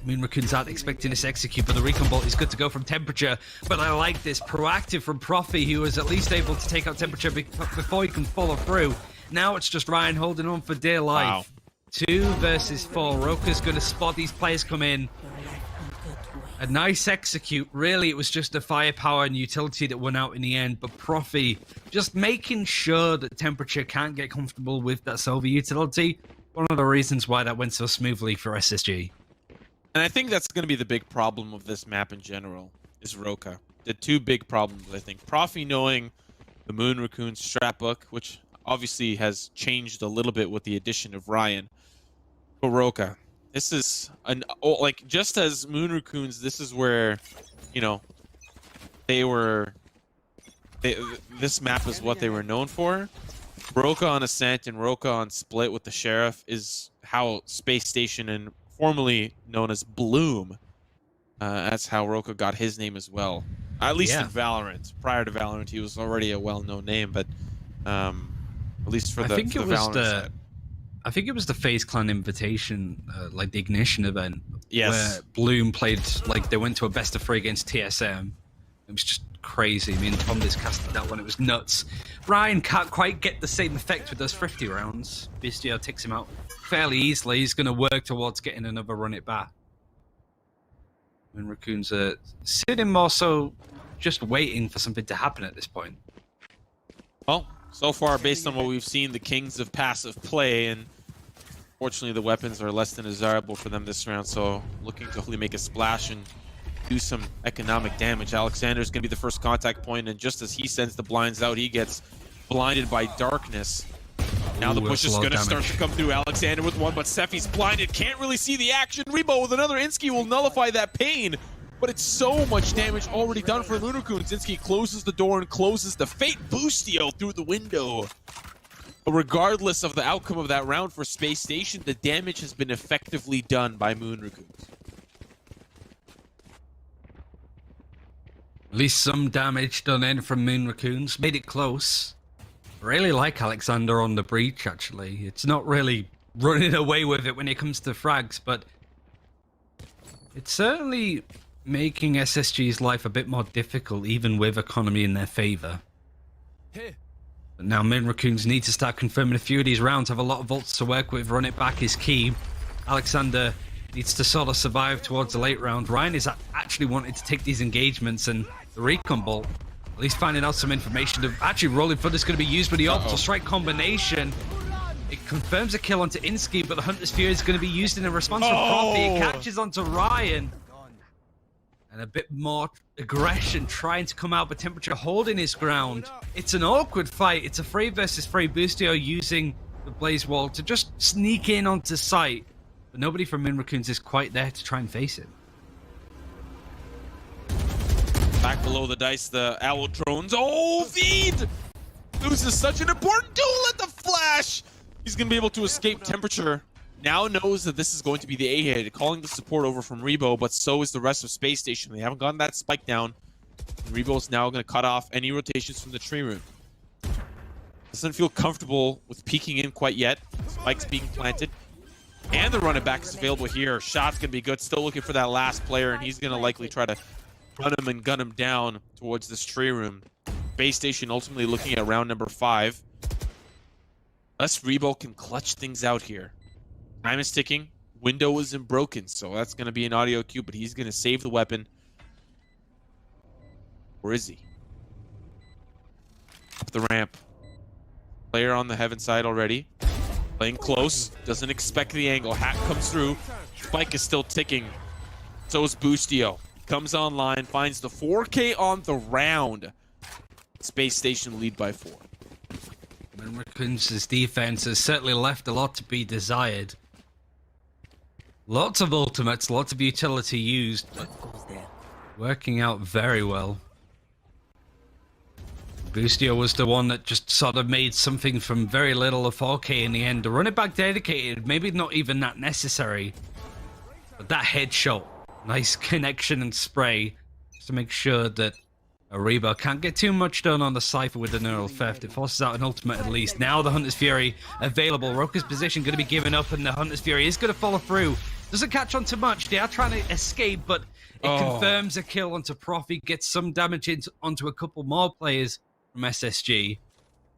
Moon Raccoons aren't expecting this execute, but the recon bolt is good to go from Temperature. But I like this proactive from Profi, who was at least able to take out Temperature before he can follow through. Now it's just Ryan holding on for dear life. Wow. 2 versus 4. Roka's going to spot these players come in. A nice execute. Really, it was just the firepower and utility that went out in the end. But Profi just making sure that Temperature can't get comfortable with that Silver utility. One of the reasons why that went so smoothly for SSG. And I think that's going to be the big problem of this map in general, is Roka. The 2 big problems, I think. Profi knowing the Moon Raccoon strat book, which obviously has changed a little bit with the addition of Ryan. But Roka, this is like, just as Moon Raccoons, this is where, you know, this map is what they were known for. Roka on Ascent and Roka on Split with the Sheriff is how Space Station, and formerly known as Bloom, that's how Roka got his name as well. At least in Valorant. Prior to Valorant, he was already a well-known name, but at least for the Valorant side. I think it was the FaZe Clan Invitation, like the Ignition event, yes, where Bloom played, like, they went to a best of 3 against TSM. It was just crazy. I mean, Tom casted that one. It was nuts. Ryan can't quite get the same effect with those 50 rounds. Bistio takes him out fairly easily. He's going to work towards getting another run it back. And Raccoons are sitting more so just waiting for something to happen at this point. Well, so far, based on what we've seen, the Kings of passive play, and Fortunately, the weapons are less than desirable for them this round, so looking to hopefully make a splash and do some economic damage. Alexander's going to be the first contact point, and just as he sends the blinds out, he gets blinded by darkness. Now the push is going to start to come through. Alexander with one, but Sephi's blinded, can't really see the action. Rebo with another Insky will nullify that pain, but it's so much damage already done for Lunarcoon. Insky closes the door and closes the Fate Boostio through the window. But regardless of the outcome of that round for Space Station, the damage has been effectively done by Moon Raccoons. At least some damage done in from Moon Raccoons. Made it close. Really like Alexander on the breach, actually. It's not really running away with it when it comes to frags, but it's certainly making SSG's life a bit more difficult, even with economy in their favor. But now Moon Raccoons need to start confirming a few of these rounds, have a lot of ults to work with, run it back is key. Alexander needs to sort of survive towards the late round. Ryan is actually wanting to take these engagements, and the recon bolt, at least finding out some information of actually rolling foot is going to be used with the Optical Strike combination. It confirms a kill onto Insky, but the Hunter's Fury is going to be used in a response from Profi. It catches onto Ryan. And a bit more aggression trying to come out, but Temperature holding his ground. It's an awkward fight. It's a Frey versus Frey. Boostio using the Blaze Wall to just sneak in onto site. But nobody from Moon Raccoons is quite there to try and face it. Back below the dice, the Owl drones. Oh, Feed! This is such an important tool at the flash! He's going to be able to escape Temperature. Now knows that this is going to be the A-hit, calling the support over from Rebo, but so is the rest of Space Station. They haven't gotten that spike down. Rebo's now going to cut off any rotations from the tree room. Doesn't feel comfortable with peeking in quite yet. Spike's being planted. And the running back is available here. Shot's going to be good. Still looking for that last player, and he's going to likely try to run him and gun him down towards this tree room. Space Station ultimately looking at round number 5. Unless Rebo can clutch things out here. Time is ticking. Window isn't broken, so that's going to be an audio cue, but he's going to save the weapon. Where is he? Up the ramp. Player on the heaven side already. Playing close. Doesn't expect the angle. Hat comes through. Spike is still ticking. So is Boostio. Comes online, finds the 4K on the round. Space Station lead by 4. Moon Raccoons' defense has certainly left a lot to be desired. Lots of ultimates, lots of utility used, but working out very well. Boostio was the one that just sort of made something from very little of 4K in the end. The run it back dedicated, maybe not even that necessary. But that headshot, nice connection and spray, just to make sure that Ariba can't get too much done on the Cypher with the neural theft. It forces out an ultimate at least. Now the Hunter's Fury available. Roka's position going to be given up, and the Hunter's Fury is going to follow through. Doesn't catch on too much. They are trying to escape, but it confirms a kill onto Profi. Gets some damage onto a couple more players from SSG.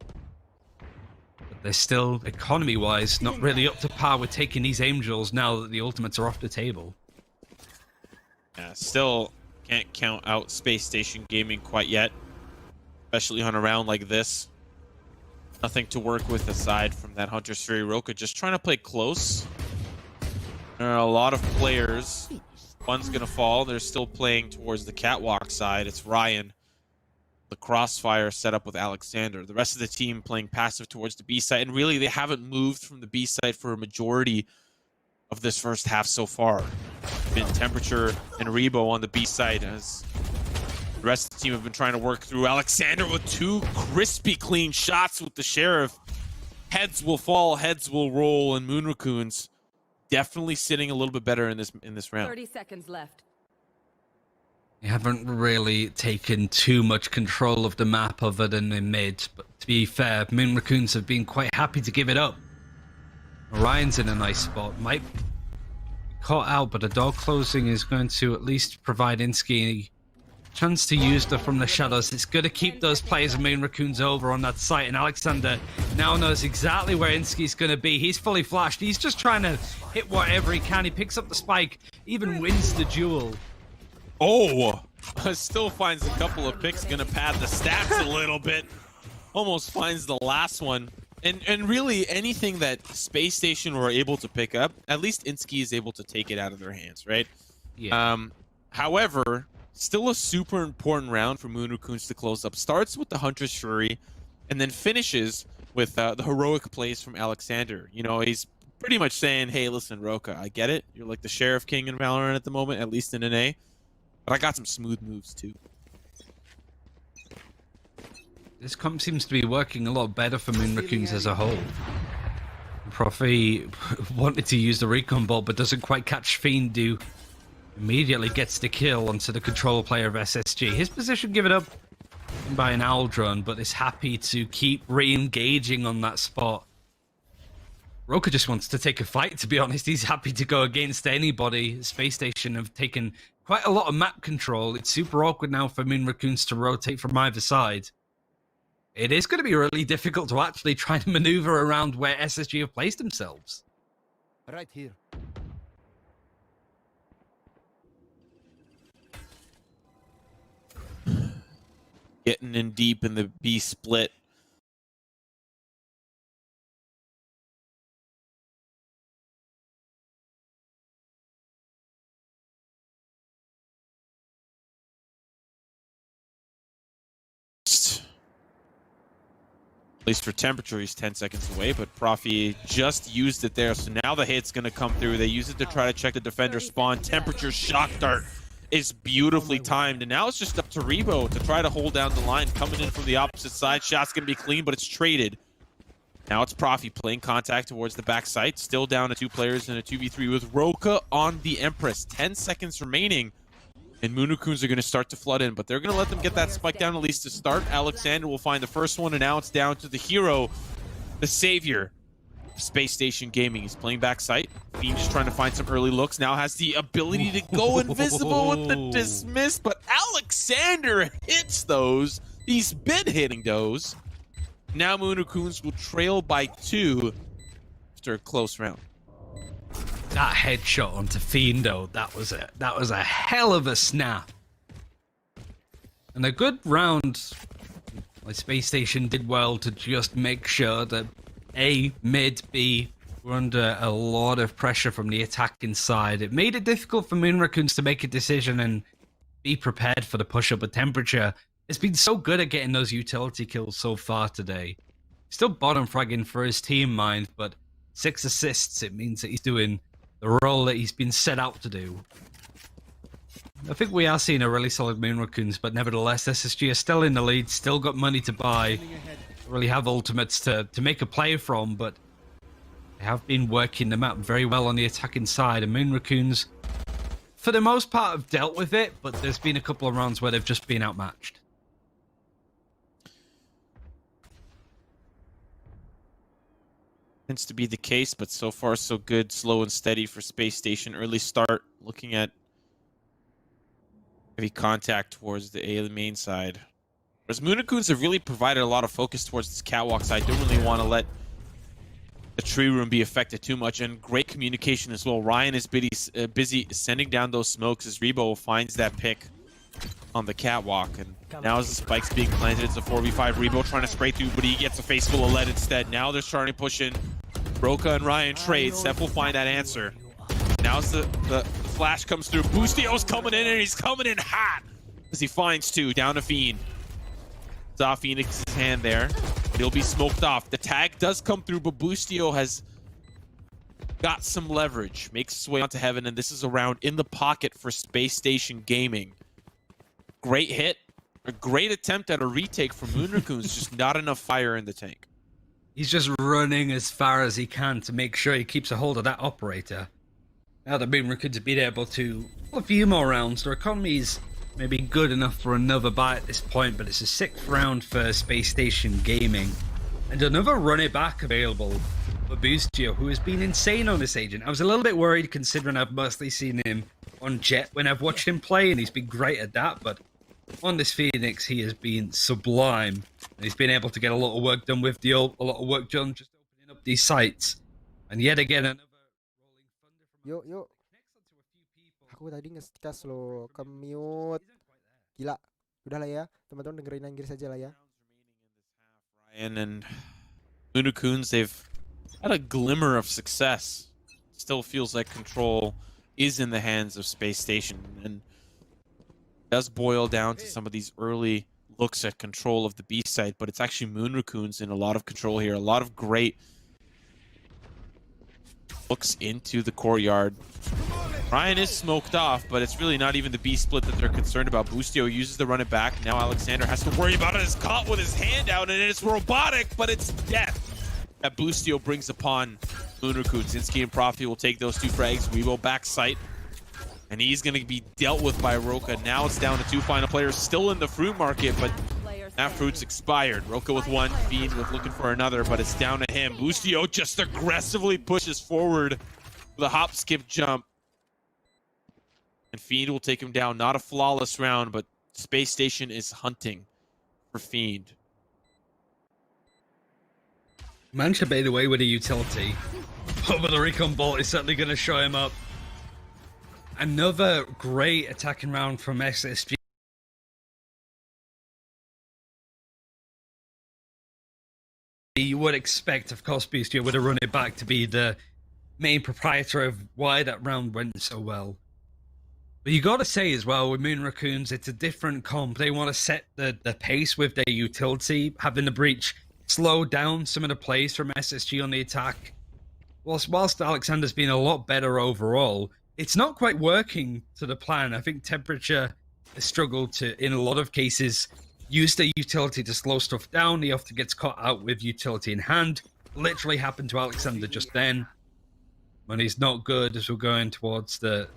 But they're still, economy-wise, not really up to par with taking these Angels now that the ultimates are off the table. Yeah, still can't count out Space Station Gaming quite yet, especially on a round like this. Nothing to work with aside from that Hunter's Fury. Roka just trying to play close. There are a lot of players. One's gonna fall. They're still playing towards the catwalk side. It's Ryan. The crossfire set up with Alexander. The rest of the team playing passive towards the B side, and really they haven't moved from the B side for a majority of this first half so far. Been Temperature and Rebo on the B side as the rest of the team have been trying to work through. Alexander with 2 crispy clean shots with the Sheriff. Heads will fall, heads will roll, and Moon Raccoons definitely sitting a little bit better in this round. 30 seconds left. They haven't really taken too much control of the map other than in mid, but to be fair, Moon Raccoons have been quite happy to give it up. Orion's in a nice spot, might be caught out, but a door closing is going to at least provide Insky a chance to use the from the shadows. It's going to keep those players of Moon Raccoons over on that site, and Alexander now knows exactly where Insky's going to be. He's fully flashed. He's just trying to hit whatever he can. He picks up the spike, even wins the duel. Oh, still finds a couple of picks, gonna pad the stats a little bit. Almost finds the last one. And really, anything that Space Station were able to pick up, at least Insky is able to take it out of their hands, right? Yeah. However, still a super important round for Moon Raccoons to close up. Starts with the Hunter's Fury, and then finishes with the heroic plays from Alexander. You know, he's pretty much saying, hey, listen, Roka, I get it. You're like the Sheriff King in Valorant at the moment, at least in an A. But I got some smooth moves, too. This comp seems to be working a lot better for Moon Raccoons as a whole. Profi wanted to use the recon ball, but doesn't quite catch Fiend, who immediately gets the kill onto the control player of SSG. His position given up by an owl drone, but is happy to keep re-engaging on that spot. Roka just wants to take a fight, to be honest. He's happy to go against anybody. Space Station have taken quite a lot of map control. It's super awkward now for Moon Raccoons to rotate from either side. It is going to be really difficult to actually try to maneuver around where SSG have placed themselves. Right here. Getting in deep in the B split. At least for temperature, he's 10 seconds away, but Profi just used it there, so now the hit's going to come through. They use it to try to check the defender spawn. Temperature shock dart is beautifully timed, and now it's just up to Rebo to try to hold down the line. Coming in from the opposite side, shot's going to be clean, but it's traded. Now it's Profi playing contact towards the back site, still down to 2 players in a 2v3 with Roka on the Empress. 10 seconds remaining. And Moon Raccoons are going to start to flood in, but they're going to let them get that spike down at least to start. Alexander will find the first one, and now it's down to the hero, the savior of Space Station Gaming. He's playing backside. Fiend just trying to find some early looks. Now has the ability to go invisible with the dismiss, but Alexander hits those. He's been hitting those. Now Moon Raccoons will trail by 2 after a close round. That headshot onto Fiendo, that was a hell of a snap. And a good round. Like Space Station did well to just make sure that A, mid, B were under a lot of pressure from the attacking side. It made it difficult for Moon Raccoons to make a decision and be prepared for the push-up of temperature. It's been so good at getting those utility kills so far today. Still bottom fragging for his team, mind, but 6 assists, it means that he's doing the role that he's been set out to do. I think we are seeing a really solid Moon Raccoons, but nevertheless, SSG are still in the lead, still got money to buy, really have ultimates to make a play from, but they have been working the map very well on the attacking side, and Moon Raccoons, for the most part, have dealt with it, but there's been a couple of rounds where they've just been outmatched. Tends to be the case, but so far so good. Slow and steady for Space Station. Early start, looking at heavy contact towards the A main side. Whereas Moon Raccoons have really provided a lot of focus towards this catwalk side. Don't really want to let the tree room be affected too much, and great communication as well. Ryan is busy sending down those smokes as Rebo finds that pick on the catwalk, and now as the spike's being planted, it's a 4v5. Rebo trying to spray through, but he gets a face full of lead instead. Now they're starting to push in. Roka and Ryan trade. Steph will find that answer. Now as the flash comes through, Boostio's coming in, and he's coming in hot as he finds 2 down to Fiend. Saw Phoenix's hand there. He'll be smoked off. The tag does come through, but Boostio has got some leverage. Makes his way onto heaven, and this is a round in the pocket for Space Station Gaming. Great hit. A great attempt at a retake from Moon Raccoons, just not enough fire in the tank. He's just running as far as he can to make sure he keeps a hold of that operator. Now that Moon Raccoons have been able to pull a few more rounds, their economy's maybe good enough for another bite at this point, but it's a 6th round for Space Station Gaming. And another run it back available for Boostio, who has been insane on this agent. I was a little bit worried considering I've mostly seen him on Jet when I've watched him play, and he's been great at that, but on this Phoenix, he has been sublime. And he's been able to get a lot of work done with the ult, a lot of work done just opening up these sites. And yet again, another rolling thunder from Yuk. Aku tadi nge-cast lo ke mute. Gila. Udah lah ya, teman-teman dengerin Inggris aja lah ya. Ryan and Unicorns, they've had a glimmer of success. Still feels like control is in the hands of Space Station, and does boil down to some of these early looks at control of the B site, but it's actually Moon Raccoons in a lot of control here. A lot of great looks into the courtyard. Ryan is smoked off, but it's really not even the B split that they're concerned about. Boostio uses the run it back. Now Alexander has to worry about it. It's caught with his hand out, and it's robotic, but it's death that Boostio brings upon Moon Raccoon. Zinsky and Profi will take those 2 frags. Rebo back sight, and he's going to be dealt with by Roka. Now it's down to 2 final players still in the fruit market, but that fruit's expired. Roka with 1, Fiend with looking for another, but it's down to him. Boostio just aggressively pushes forward with a hop, skip, jump. And Fiend will take him down. Not a flawless round, but Space Station is hunting for Fiend. Managed to bait away with a utility. But the recon bolt is certainly going to show him up. Another great attacking round from SSG. You would expect, of course, Boostio would have run it back to be the main proprietor of why that round went so well. But you got to say as well, with Moon Raccoons, it's a different comp. They want to set the pace with their utility, having the breach slow down some of the plays from SSG on the attack. Whilst Alexander's been a lot better overall, it's not quite working to the plan. I think Temperature has struggled to, in a lot of cases, use their utility to slow stuff down. He often gets caught out with utility in hand. Literally happened to Alexander just then. Money's not good as we're going towards the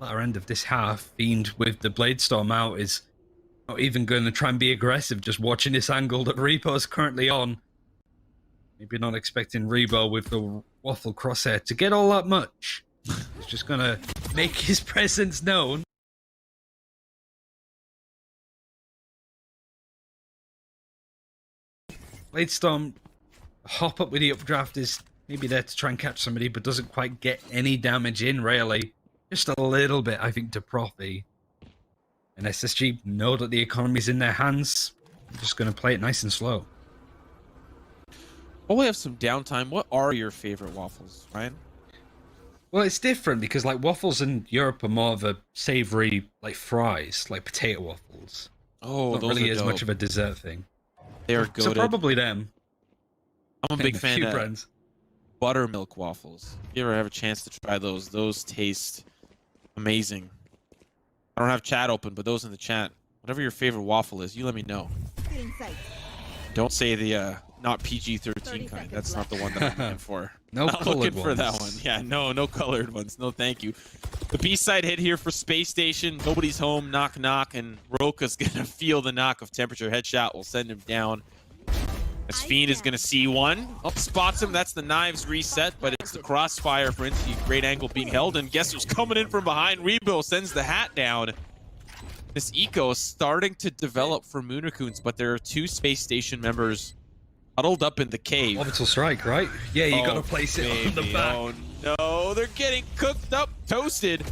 latter end of this half. Fiend with the Blade Storm out is not even going to try and be aggressive, just watching this angle that Rebo's currently on. Maybe not expecting Rebo with the Waffle Crosshair to get all that much. He's just going to make his presence known. Blade Storm hop up with the updraft is maybe there to try and catch somebody, but doesn't quite get any damage in, really. Just a little bit, I think, to Profi. And SSG know that the economy's in their hands. They're just going to play it nice and slow. While we have some downtime, what are your favorite waffles, Ryan? Well, it's different because, like, waffles in Europe are more of a savory, like, fries, like potato waffles. Oh, not those really are as dope. much of a dessert thing. They are goated. So probably them. I'm a big And fan few of brands. buttermilk waffles. If you ever have a chance to try those taste amazing. I don't have chat open, but those in the chat, whatever your favorite waffle is, you let me know. Don't say the not PG-13 kind. That's not the one that I'm looking for. No not colored looking for ones. that one. Yeah, no colored ones. No, thank you. The B-side hit here for Space Station. Nobody's home. Knock, knock. And Roka's going to feel the knock of Temperature. Headshot will send him down. As Fiend is going to see one. Up spots him. That's the knives reset, but it's the crossfire for Instinct. Great angle being held. And guess who's coming in from behind? Rebo sends the hat down. This eco is starting to develop for Moon Raccoons, but there are 2 Space Station members huddled up in the cave. Orbital strike, right? Yeah, you got to place it on the back. Oh no, they're getting cooked up, toasted.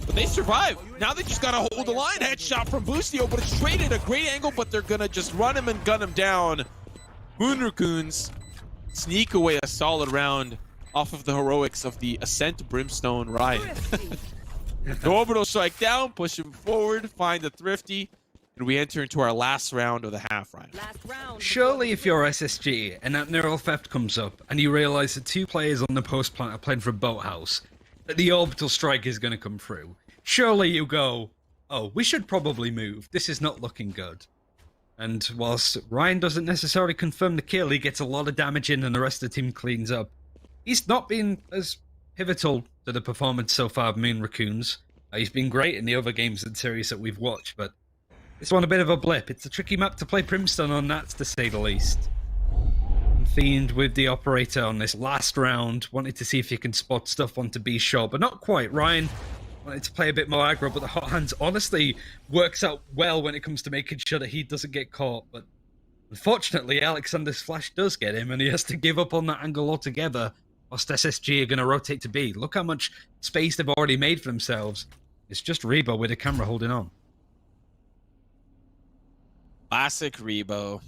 But they survive. Now they just got to hold the line. Headshot from Boostio, but it's straight at a great angle, but they're going to just run him and gun him down. Moon Raccoons sneak away a solid round off of the heroics of the Ascent Brimstone Ryan. The orbital strike down, push him forward, find the Thrifty, and we enter into our last round of the half, Ryan. Surely if you're SSG and that neural theft comes up and you realize the 2 players on the post plant are playing for a boathouse, that the orbital strike is going to come through. Surely you go, oh, we should probably move. This is not looking good. And whilst Ryan doesn't necessarily confirm the kill, he gets a lot of damage in and the rest of the team cleans up. He's not been as pivotal to the performance so far of Moon Raccoons. He's been great in the other games and series that we've watched, but this one a bit of a blip. It's a tricky map to play Brimstone on, that's to say the least. And Fiend with the operator on this last round, wanted to see if he can spot stuff onto B short, but not quite. Ryan wanted to play a bit more aggro, but the hot hands honestly works out well when it comes to making sure that he doesn't get caught. But unfortunately, Alexander's flash does get him, and he has to give up on that angle altogether, whilst SSG are going to rotate to B. Look how much space they've already made for themselves. It's just Rebo with a camera holding on. Classic Rebo.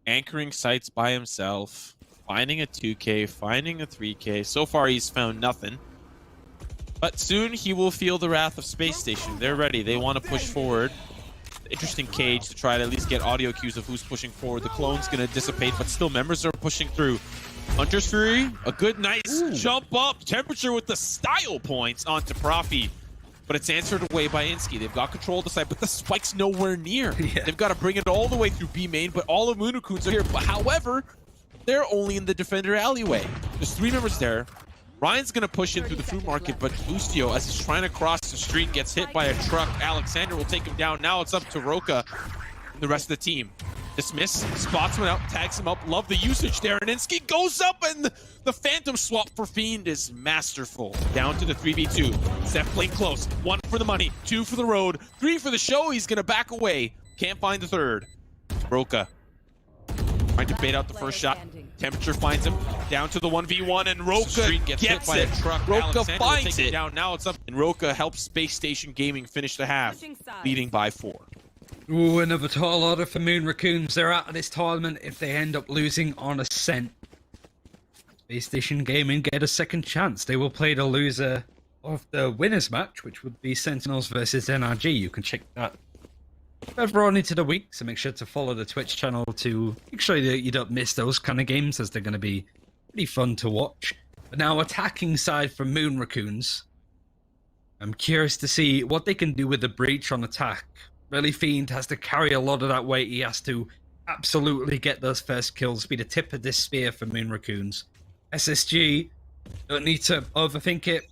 Anchoring sites by himself. finding a 2K, finding a 3K. So far, he's found nothing. But soon he will feel the wrath of Space Station. They're ready. They want to push forward. Interesting cage to try to at least get audio cues of who's pushing forward. The clone's going to dissipate, but still members are pushing through. Hunter's Fury, a good, nice jump up. Temperature with the style points onto Profi. But it's answered away by Insky. They've got control of the site, but the spike's nowhere near. Yeah. They've got to bring it all the way through B main, but all of Munukun's are here. But however, they're only in the defender alleyway. There's 3 members there. Ryan's going to push in through the fruit market, but Bustio, as he's trying to cross the street, gets hit by a truck. Alexander will take him down. Now it's up to Roka and the rest of the team. Dismiss, spots him out, tags him up. Love the usage there, and Insky goes up, and the Phantom swap for Fiend is masterful. Down to the 3v2. Seth playing close. 1 for the money, 2 for the road, 3 for the show. He's going to back away. Can't find the third. Roka trying to bait out the first shot. Temperature finds him down to the 1v1, and Roka gets hit by a truck. Roka finds it. Down. Now it's up, and Roka helps Space Station Gaming finish the half, leading by 4. Ooh, another tall order for Moon Raccoons. They're out of this tournament if they end up losing on a cent. Space Station Gaming get a second chance. They will play the loser of the winners match, which would be Sentinels versus NRG. You can check that further on into the week, so make sure to follow the Twitch channel to make sure that you don't miss those kind of games, as they're going to be pretty fun to watch. But now, attacking side from Moon Raccoons, I'm curious to see what they can do with the breach on attack. Really, Fiend has to carry a lot of that weight. He has to absolutely get those first kills, be the tip of this spear for Moon Raccoons. SSG don't need to overthink it.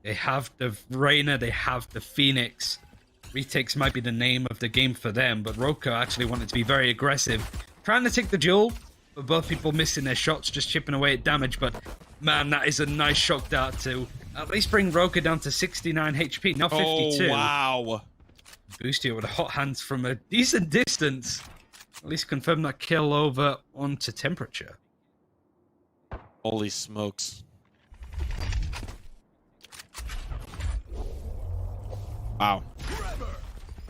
They have the Reyna, they have the Phoenix. Retakes might be the name of the game for them, but Roka actually wanted to be very aggressive, trying to take the duel, but both people missing their shots, just chipping away at damage. But man, that is a nice shock dart to at least bring Roka down to 69 HP, now 52. Oh, wow. Bustio with hot hands from a decent distance. At least confirm that kill over onto Temperature. Holy smokes. Wow.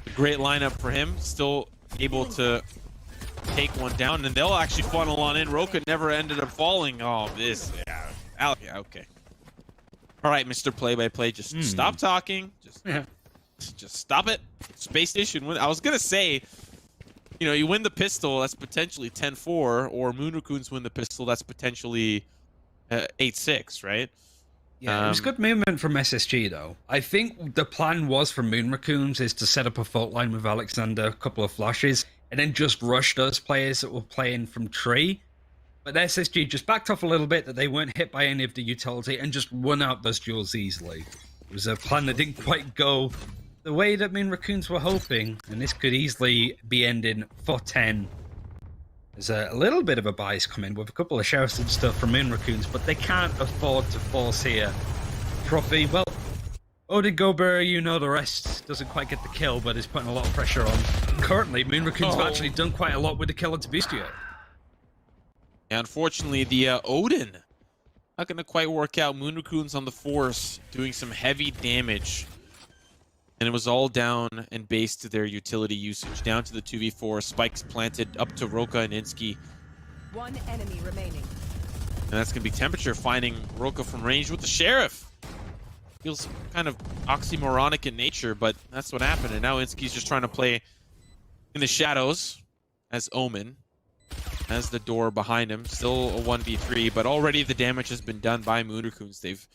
A great lineup for him. Still able to take one down, and they'll actually funnel on in. Roka never ended up falling. Oh, this. Yeah, okay. All right, Mr. Play-by-Play, just stop talking. Just stop it. Space Station win. I was going to say, you know, you win the pistol, that's potentially 10-4, or Moon Raccoons win the pistol, that's potentially 8-6, right? Yeah, it was good movement from SSG, though. I think the plan was for Moon Raccoons is to set up a fault line with Alexander, a couple of flashes, and then just rush those players that were playing from tree. But SSG just backed off a little bit, that they weren't hit by any of the utility, and just won out those duels easily. It was a plan that didn't quite go the way that Moon Raccoons were hoping, and this could easily be ending 4-10. There's a little bit of a bias coming with a couple of shouts and stuff from Moon Raccoons, but they can't afford to force here. Profi, well, Odin Gober, you know the rest, doesn't quite get the kill, but is putting a lot of pressure on. Currently, Moon Raccoons have actually done quite a lot with the kill onto Bustio. Yeah, unfortunately, the Odin not going to quite work out. Moon Raccoons on the force doing some heavy damage. And it was all down and based to their utility usage. Down to the 2v4. Spikes planted up to Roka and Insky. One enemy remaining. And that's going to be Temperature finding Roka from range with the Sheriff. Feels kind of oxymoronic in nature, but that's what happened. And now Insky's just trying to play in the shadows as Omen. Has the door behind him. Still a 1v3, but already the damage has been done by Moon Raccoons. They've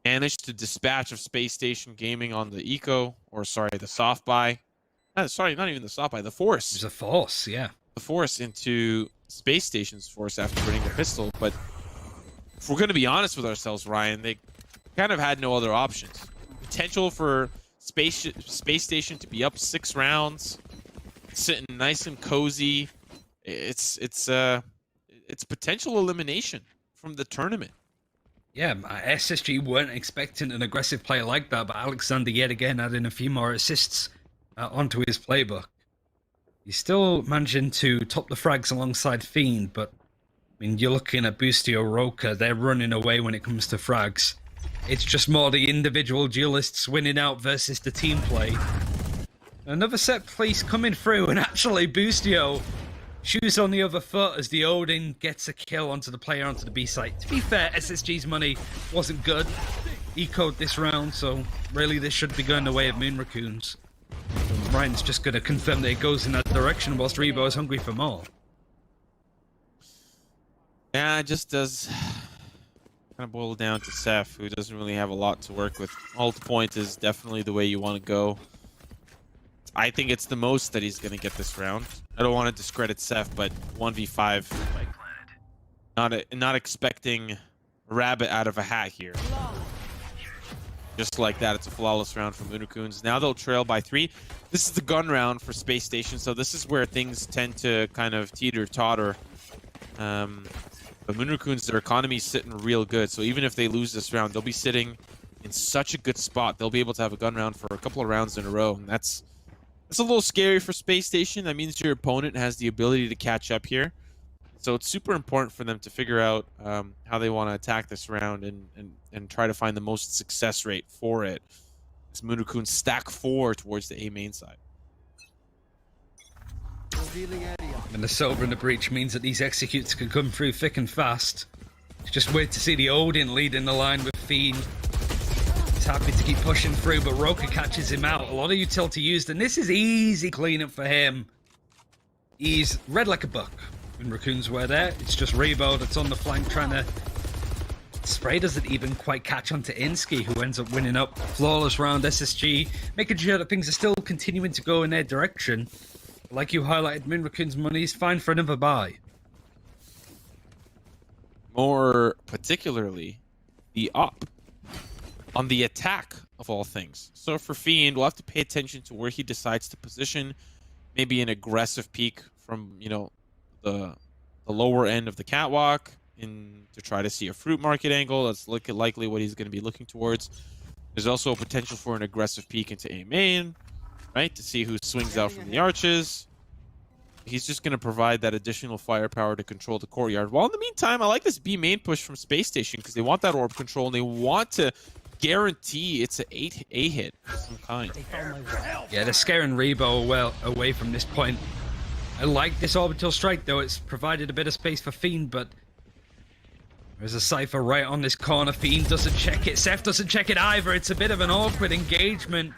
managed to dispatch of Space Station Gaming on the eco, or sorry, the soft buy. Sorry, not even the soft buy, the force. There's a force, yeah. The force into Space Station's force after winning the pistol. But if we're going to be honest with ourselves, Ryan, they kind of had no other options. Potential for Space Station to be up 6 rounds, sitting nice and cozy. It's potential elimination from the tournament. Yeah, SSG weren't expecting an aggressive play like that, but Alexander yet again adding a few more assists onto his playbook. He's still managing to top the frags alongside Fiend, but I mean, you're looking at Bustio, Roka, they're running away when it comes to frags. It's just more the individual duelists winning out versus the team play. Another set piece coming through, and actually Bustio shoes on the other foot as the Odin gets a kill onto the player onto the B site. To be fair, SSG's money wasn't good. Ecoed this round, so really this should be going the way of Moon Raccoons. Ryan's just going to confirm that it goes in that direction whilst Rebo is hungry for more. Yeah, it just does kind of boil down to Seth, who doesn't really have a lot to work with. Ult point is definitely the way you want to go. I think it's the most that he's going to get this round. I don't want to discredit Seth, but 1v5. Not expecting a rabbit out of a hat here. Just like that, it's a flawless round for Moonracoons. Now they'll trail by 3. This is the gun round for Space Station, so this is where things tend to kind of teeter-totter. But Moonracoons, their economy's sitting real good, so even if they lose this round, they'll be sitting in such a good spot. They'll be able to have a gun round for a couple of rounds in a row, and that's a little scary for Space Station. That means your opponent has the ability to catch up here. So it's super important for them to figure out how they want to attack this round and try to find the most success rate for it. As Moonracoons stack 4 towards the A main side. And the silver in the breach means that these executes can come through thick and fast. Just wait to see the Odin leading the line with Fiend. He's happy to keep pushing through, but Roka catches him out. A lot of utility used, and this is easy cleanup for him. He's red like a buck. When Raccoons were there, it's just Rebo that's on the flank trying to... Spray doesn't even quite catch on to Insky, who ends up winning up. Flawless round, SSG, making sure that things are still continuing to go in their direction. Like you highlighted, Moonracoon's money is fine for another buy. More particularly, the up on the attack of all things. So for Fiend, we'll have to pay attention to where he decides to position. Maybe an aggressive peek from, you know, the lower end of the catwalk to try to see a fruit market angle. That's likely what he's going to be looking towards. There's also a potential for an aggressive peek into A main, right? To see who swings out from the arches. He's just going to provide that additional firepower to control the courtyard. While in the meantime, I like this B main push from Space Station because they want that orb control and they want to guarantee it's an 8A hit of some kind. Yeah, they're scaring Rebo well away from this point. I like this orbital strike, though. It's provided a bit of space for Fiend, but there's a Cypher right on this corner. Fiend doesn't check it. Seth doesn't check it either. It's a bit of an awkward engagement.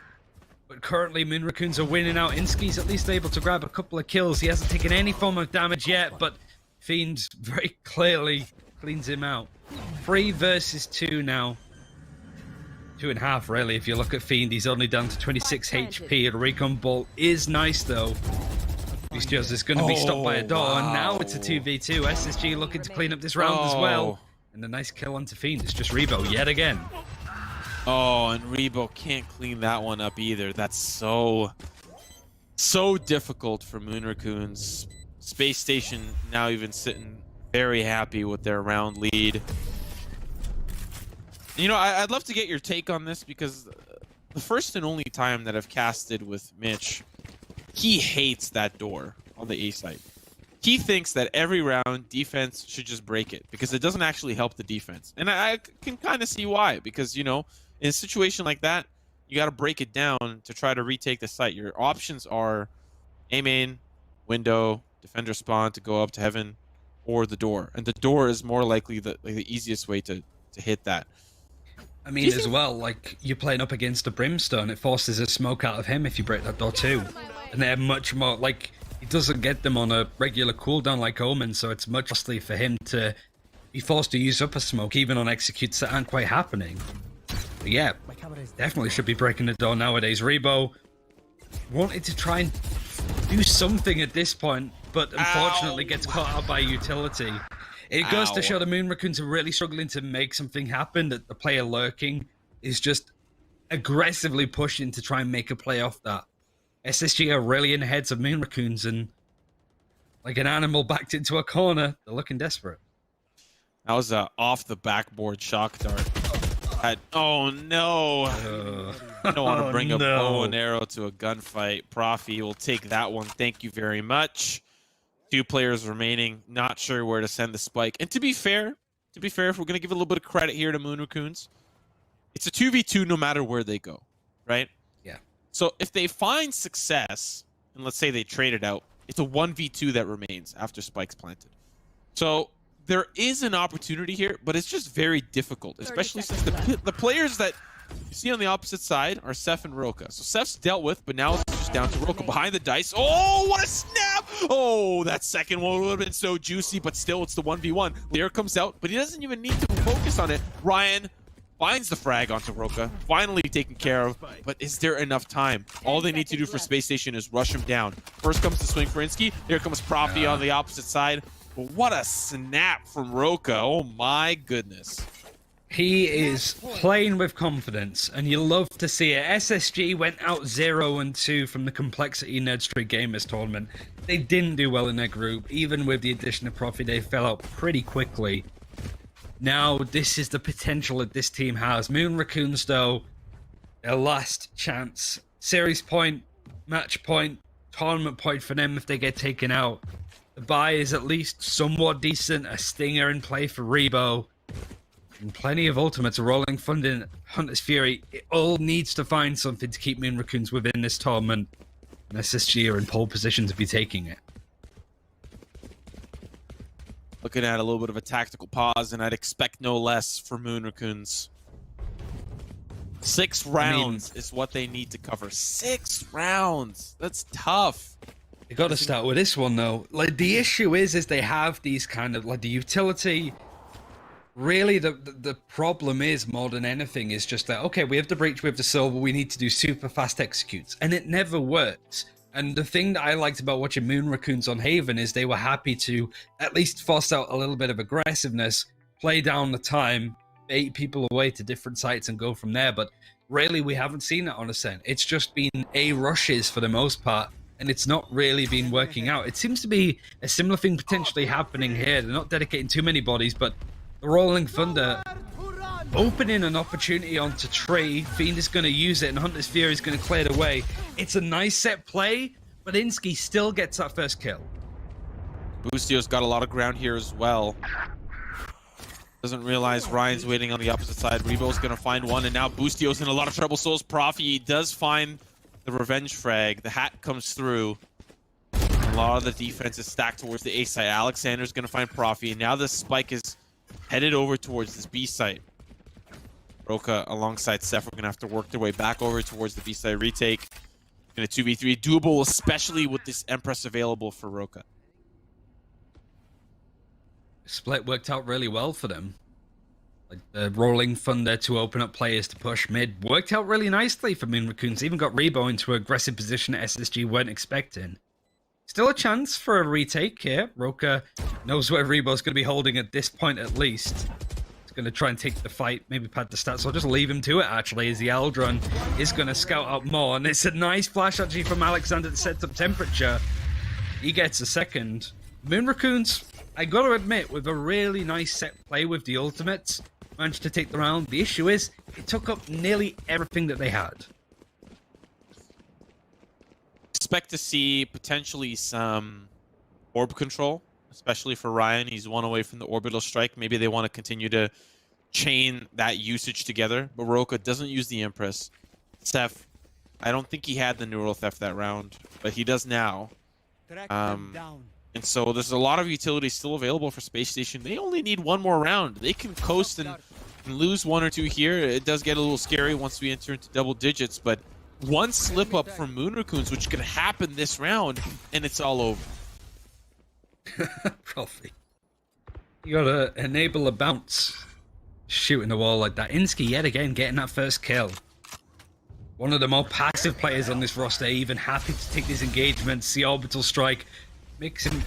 But currently, Moonracoons are winning out. Insky's at least able to grab a couple of kills. He hasn't taken any form of damage yet, but Fiend very clearly cleans him out. 3 versus 2 now. 2.5, really, if you look at Fiend. He's only down to 26 HP. A recon bolt is nice, though. He's just is going to be stopped by a door, and now it's a 2v2. SSG looking to clean up this round as well. And a nice kill onto Fiend. It's just Rebo yet again. Oh, and Rebo can't clean that one up either. That's so difficult for Moonracoons. Space Station now even sitting very happy with their round lead. You know, I'd love to get your take on this because the first and only time that I've casted with Mitch, he hates that door on the A side. He thinks that every round defense should just break it because it doesn't actually help the defense. And I can kind of see why, because, you know, in a situation like that, you got to break it down to try to retake the site. Your options are A main, window, defender spawn to go up to heaven, or the door. And the door is more likely the easiest way to hit that. I mean, as well, like, you're playing up against a Brimstone. It forces a smoke out of him if you break that door too. And they're much more, like, it doesn't get them on a regular cooldown like Omen, so it's much costly for him to be forced to use up a smoke, even on executes that aren't quite happening. But yeah, definitely should be breaking the door nowadays. Rebo wanted to try and do something at this point, but unfortunately gets caught out by utility. It goes to show the Moonracoons are really struggling to make something happen, that the player lurking is just aggressively pushing to try and make a play off that. SSG are really in the heads of Moonracoons, and like an animal backed into a corner, they're looking desperate. That was a off the backboard shock dart. Oh no! I don't want to bring a bow and arrow to a gunfight. Profi will take that one. Thank you very much. 2 players remaining. Not sure where to send the spike. And to be fair, if we're gonna give a little bit of credit here to Moonracoons, it's a 2v2 no matter where they go, right? Yeah. So if they find success, and let's say they trade it out, It's a 1v2 that remains after Spike's planted. So there is an opportunity here, but it's just very difficult, especially since the players that you see on the opposite side are Seth and Roka. So Seth's dealt with, but now it's just down to Roka behind the dice. Oh, what a snap! Oh, that second one would have been so juicy, but still it's the 1v1. Lear comes out, but he doesn't even need to focus on it. Ryan finds the frag onto Roka, finally taken care of, but is there enough time? All they need to do for Space Station is rush him down. First comes the swing for Insky, here comes Profi on the opposite side. But what a snap from Roka, oh my goodness. He is playing with confidence, and you love to see it. SSG went out 0-2 from the Complexity Nerd Street Gamers tournament. They didn't do well in their group. Even with the addition of Profi, they fell out pretty quickly. Now, this is the potential that this team has. Moon Raccoons, though, their last chance. Series point, match point, tournament point for them if they get taken out. The buy is at least somewhat decent. A Stinger in play for Rebo. And plenty of ultimates, a Rolling Thunder, Hunter's Fury. It all needs to find something to keep Moon Raccoons within this tournament. And SSG are in pole position to be taking it. Looking at a little bit of a tactical pause, and I'd expect no less for Moon Raccoons. 6 rounds is what they need to cover. 6 rounds. That's tough. You got to start with this one though. Like the issue is they have these kind of like the utility. Really, the problem is more than anything is just that okay, we have the breach, we have the silver, we need to do super fast executes, and it never works. And the thing that I liked about watching Moon Raccoons on Haven is they were happy to at least force out a little bit of aggressiveness, play down the time, bait people away to different sites and go from there. But really, we haven't seen that on Ascent. It's just been A rushes for the most part, and it's not really been working out. It seems to be a similar thing potentially happening here. They're not dedicating too many bodies, but the Rolling Thunder opening an opportunity onto Tree. Fiend is going to use it, and Hunter's Fury is going to clear it away. It's a nice set play, but Insky still gets that first kill. Boostio's got a lot of ground here as well. Doesn't realize Ryan's waiting on the opposite side. Rebo's going to find one, and now Boostio's in a lot of trouble. So's Profi does find the revenge frag. The hat comes through. A lot of the defense is stacked towards the A site. Alexander's going to find Profi, and now the spike is headed over towards this B site. Roka alongside Seth are going to have to work their way back over towards the B side retake. In a 2v3, doable, especially with this Empress available for Roka. Split worked out really well for them. Like the Rolling Thunder to open up players to push mid worked out really nicely for Moon Raccoons. Even got Rebo into an aggressive position that SSG weren't expecting. Still a chance for a retake here. Roka knows where Rebo's going to be holding at this point at least. He's going to try and take the fight, maybe pad the stats. So I'll just leave him to it actually, as the Aldron is going to scout out more. And it's a nice flash actually from Alexander that sets up temperature. He gets a second. Moon Raccoons, I got to admit, with a really nice set play with the ultimates, managed to take the round. The issue is, it took up nearly everything that they had. Expect to see potentially some orb control, especially for Ryan. He's one away from the orbital strike. Maybe they want to continue to chain that usage together. But Roka doesn't use the Empress. Seth, I don't think he had the neural theft that round, but he does now. And so there's a lot of utility still available for Space Station. They only need one more round. They can coast and lose 1 or 2 here. It does get a little scary once we enter into double digits, but one slip up from Moon Raccoons, which could happen this round, and it's all over. Profi. You gotta enable a bounce. Shooting the wall like that. Insky yet again getting that first kill. One of the more passive players on this roster, even happy to take these engagements. The orbital strike makes him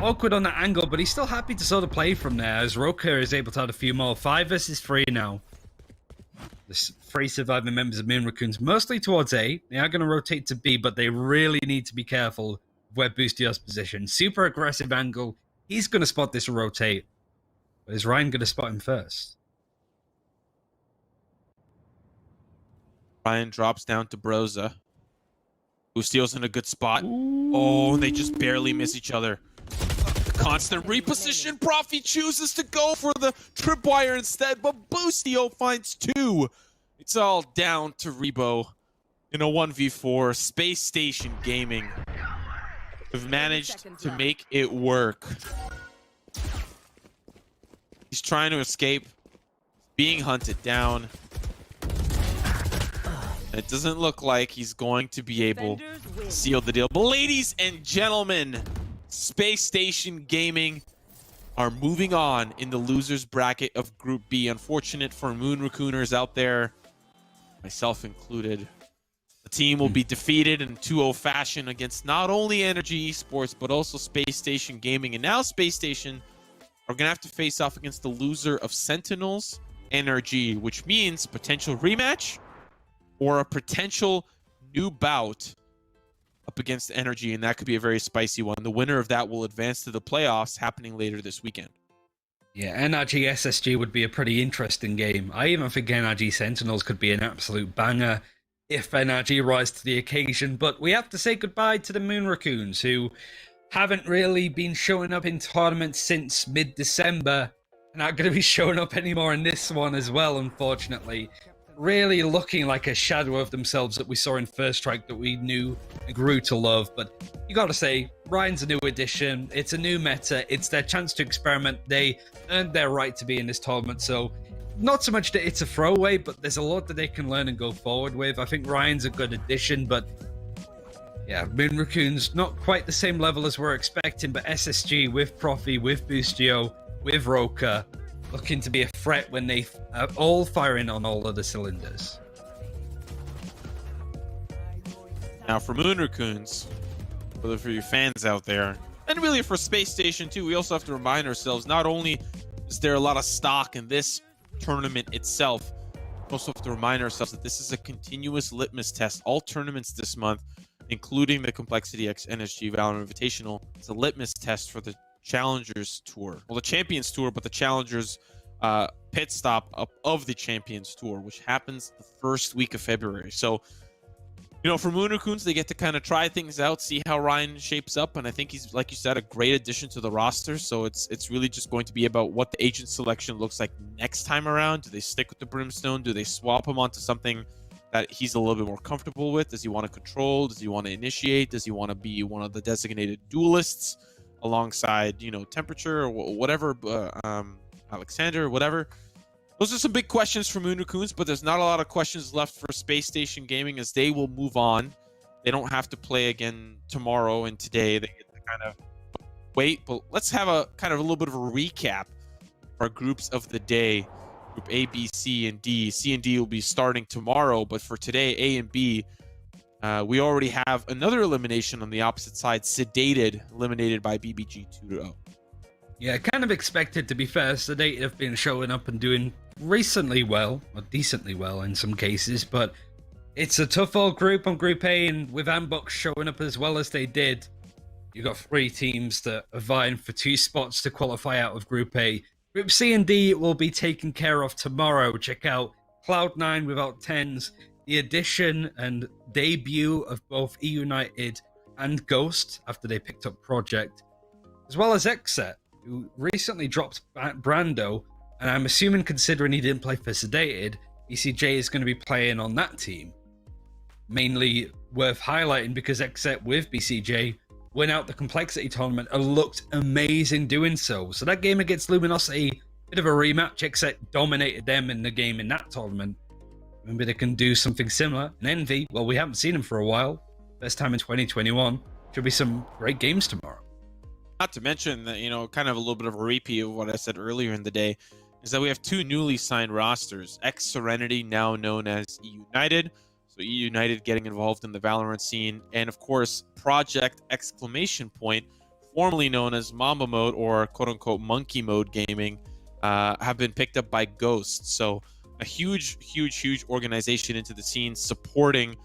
awkward on that angle, but he's still happy to sort of play from there as Roka is able to add a few more. 5 versus 3 now. The 3 surviving members of Moon Raccoons, mostly towards A. They are going to rotate to B, but they really need to be careful of where Boostio's position. Super aggressive angle. He's going to spot this rotate. But is Ryan going to spot him first? Ryan drops down to Broza. Boostio's in a good spot. Ooh. Oh, and they just barely miss each other. Constant reposition. Profi chooses to go for the tripwire instead, but Boostio finds 2. It's all down to Rebo in a 1v4. Space Station Gaming have managed seconds to left. make it work. He's trying to escape, being hunted down. And it doesn't look like he's going to be able Defenders to win. seal the deal. But ladies and gentlemen, Space Station Gaming are moving on in the losers bracket of Group B. Unfortunate for Moon Raccooners out there, myself included. The team will be defeated in 2-0 fashion against not only Energy Esports, but also Space Station Gaming. And now Space Station are going to have to face off against the loser of Sentinels Energy, which means potential rematch or a potential new bout up against Energy, and that could be a very spicy one. The winner of that will advance to the playoffs happening later this weekend. Yeah, NRG SSG would be a pretty interesting game. I even think NRG Sentinels could be an absolute banger if NRG rise to the occasion, but we have to say goodbye to the Moon Raccoons, who haven't really been showing up in tournaments since mid-December, and aren't going to be showing up anymore in this one as well, unfortunately. Really looking like a shadow of themselves that we saw in First Strike that we knew and grew to love. But you got to say, Ryan's a new addition. It's a new meta. It's their chance to experiment. They earned their right to be in this tournament. So not so much that it's a throwaway, but there's a lot that they can learn and go forward with. I think Ryan's a good addition, but yeah, Moon Raccoons, not quite the same level as we're expecting, but SSG with Profi, with Boostio, with Roka, looking to be a threat when they are all firing on all of the cylinders. Now for Moon Raccoons, for your fans out there, and really for Space Station too, we also have to remind ourselves, not only is there a lot of stock in this tournament itself, we also have to remind ourselves that this is a continuous litmus test. All tournaments this month, including the Complexity X NSG Valorant Invitational, it's a litmus test for the Challengers Tour. Well, the Champions Tour, but the Challengers pit stop of the Champions Tour, which happens the first week of February. So, you know, for Moon Raccoons, they get to kind of try things out, see how Ryan shapes up, and I think he's, like you said, a great addition to the roster. So it's really just going to be about what the agent selection looks like next time around. Do they stick with the Brimstone? Do they swap him onto something that he's a little bit more comfortable with? Does he want to control? Does he want to initiate? Does he want to be one of the designated duelists alongside, you know, Temperature or whatever, Alexander, whatever? Those are some big questions for Moon Raccoons, but there's not a lot of questions left for Space Station Gaming as they will move on. They don't have to play again tomorrow and today. They get to kind of wait, but let's have a kind of a little bit of a recap of our groups of the day. Group A, B, C, and D. C and D will be starting tomorrow, but for today, A and B, we already have another elimination on the opposite side. Sedated, eliminated by BBG 2-0. Yeah, kind of expected, to be fair. Sedated have been showing up and doing recently well, or decently well in some cases, but it's a tough old group on Group A, and with Ambox showing up as well as they did, you got 3 teams that are vying for 2 spots to qualify out of Group A. Group C and D will be taken care of tomorrow. Check out Cloud9 without tens, the addition and debut of both E United and Ghost after they picked up Project, as well as Xset, who recently dropped Brando, and I'm assuming, considering he didn't play for Sedated, ECJ is going to be playing on that team. Mainly worth highlighting because Xset with BCJ went out the Complexity tournament and looked amazing doing so. So that game against Luminosity, bit of a rematch. Xset dominated them in the game in that tournament. Maybe they can do something similar. And Envy, well, we haven't seen him for a while. First time in 2021. Should be some great games tomorrow. Not to mention that, you know, kind of a little bit of a repeat of what I said earlier in the day, is that we have 2 newly signed rosters. X Serenity, now known as E United. So E United getting involved in the Valorant scene. And of course, Project exclamation point, formerly known as Mamba Mode or quote-unquote Monkey Mode Gaming, have been picked up by Ghost. So a huge organization into the scene, supporting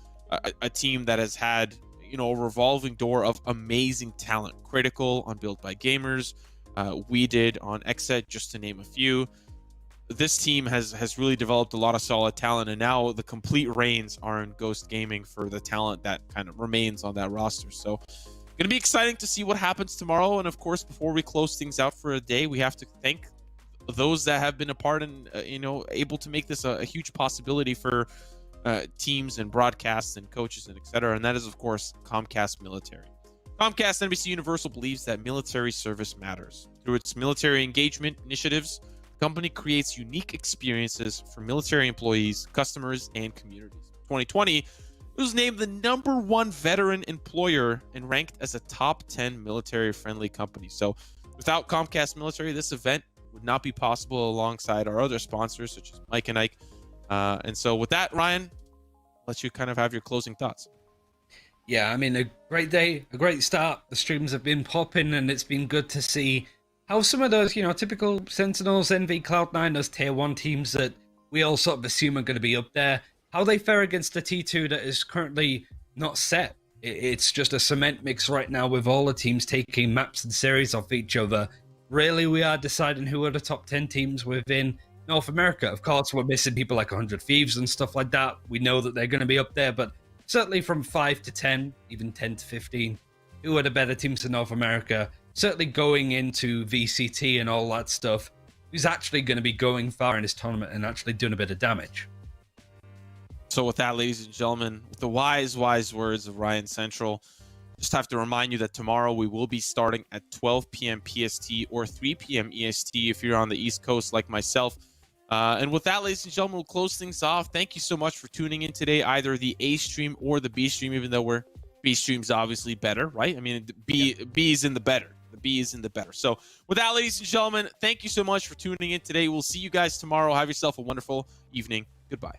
a team that has had, you know, a revolving door of amazing talent. Critical on Built by Gamers, we did on Xset, just to name a few. This team has really developed a lot of solid talent, and now the complete reins are in Ghost Gaming for the talent that kind of remains on that roster. So going to be exciting to see what happens tomorrow. And of course, before we close things out for a day, we have to thank those that have been a part and you know, able to make this a huge possibility for teams and broadcasts and coaches and etc. And that is, of course, Comcast Military. Comcast NBC Universal believes that military service matters. Through its military engagement initiatives, the company creates unique experiences for military employees, customers, and communities. 2020, it was named the #1 veteran employer and ranked as a top 10 military-friendly company. So without Comcast Military, this event would not be possible alongside our other sponsors, such as Mike and Ike. And so with that, Ryan, I'll let you kind of have your closing thoughts. Yeah, I mean, a great day, a great start. The streams have been popping, and it's been good to see how some of those, typical Sentinels, NV, Cloud9, those tier 1 teams that we all sort of assume are going to be up there, how they fare against a T2 that is currently not set. It's just a cement mix right now with all the teams taking maps and series off each other. Really, we are deciding who are the top 10 teams within North America. Of course, we're missing people like 100 Thieves and stuff like that. We know that they're going to be up there, but certainly from 5 to 10, even 10 to 15, who are the better teams in North America? Certainly going into VCT and all that stuff, who's actually going to be going far in this tournament and actually doing a bit of damage. So with that, ladies and gentlemen, with the wise words of Ryan Central, just have to remind you that tomorrow we will be starting at 12 p.m. PST or 3 p.m. EST if you're on the East Coast like myself. And with that, ladies and gentlemen, we'll close things off. Thank you so much for tuning in today, either the A stream or the B stream, even though B stream's obviously better, right? I mean, B is in the better. The B is in the better. So with that, ladies and gentlemen, thank you so much for tuning in today. We'll see you guys tomorrow. Have yourself a wonderful evening. Goodbye.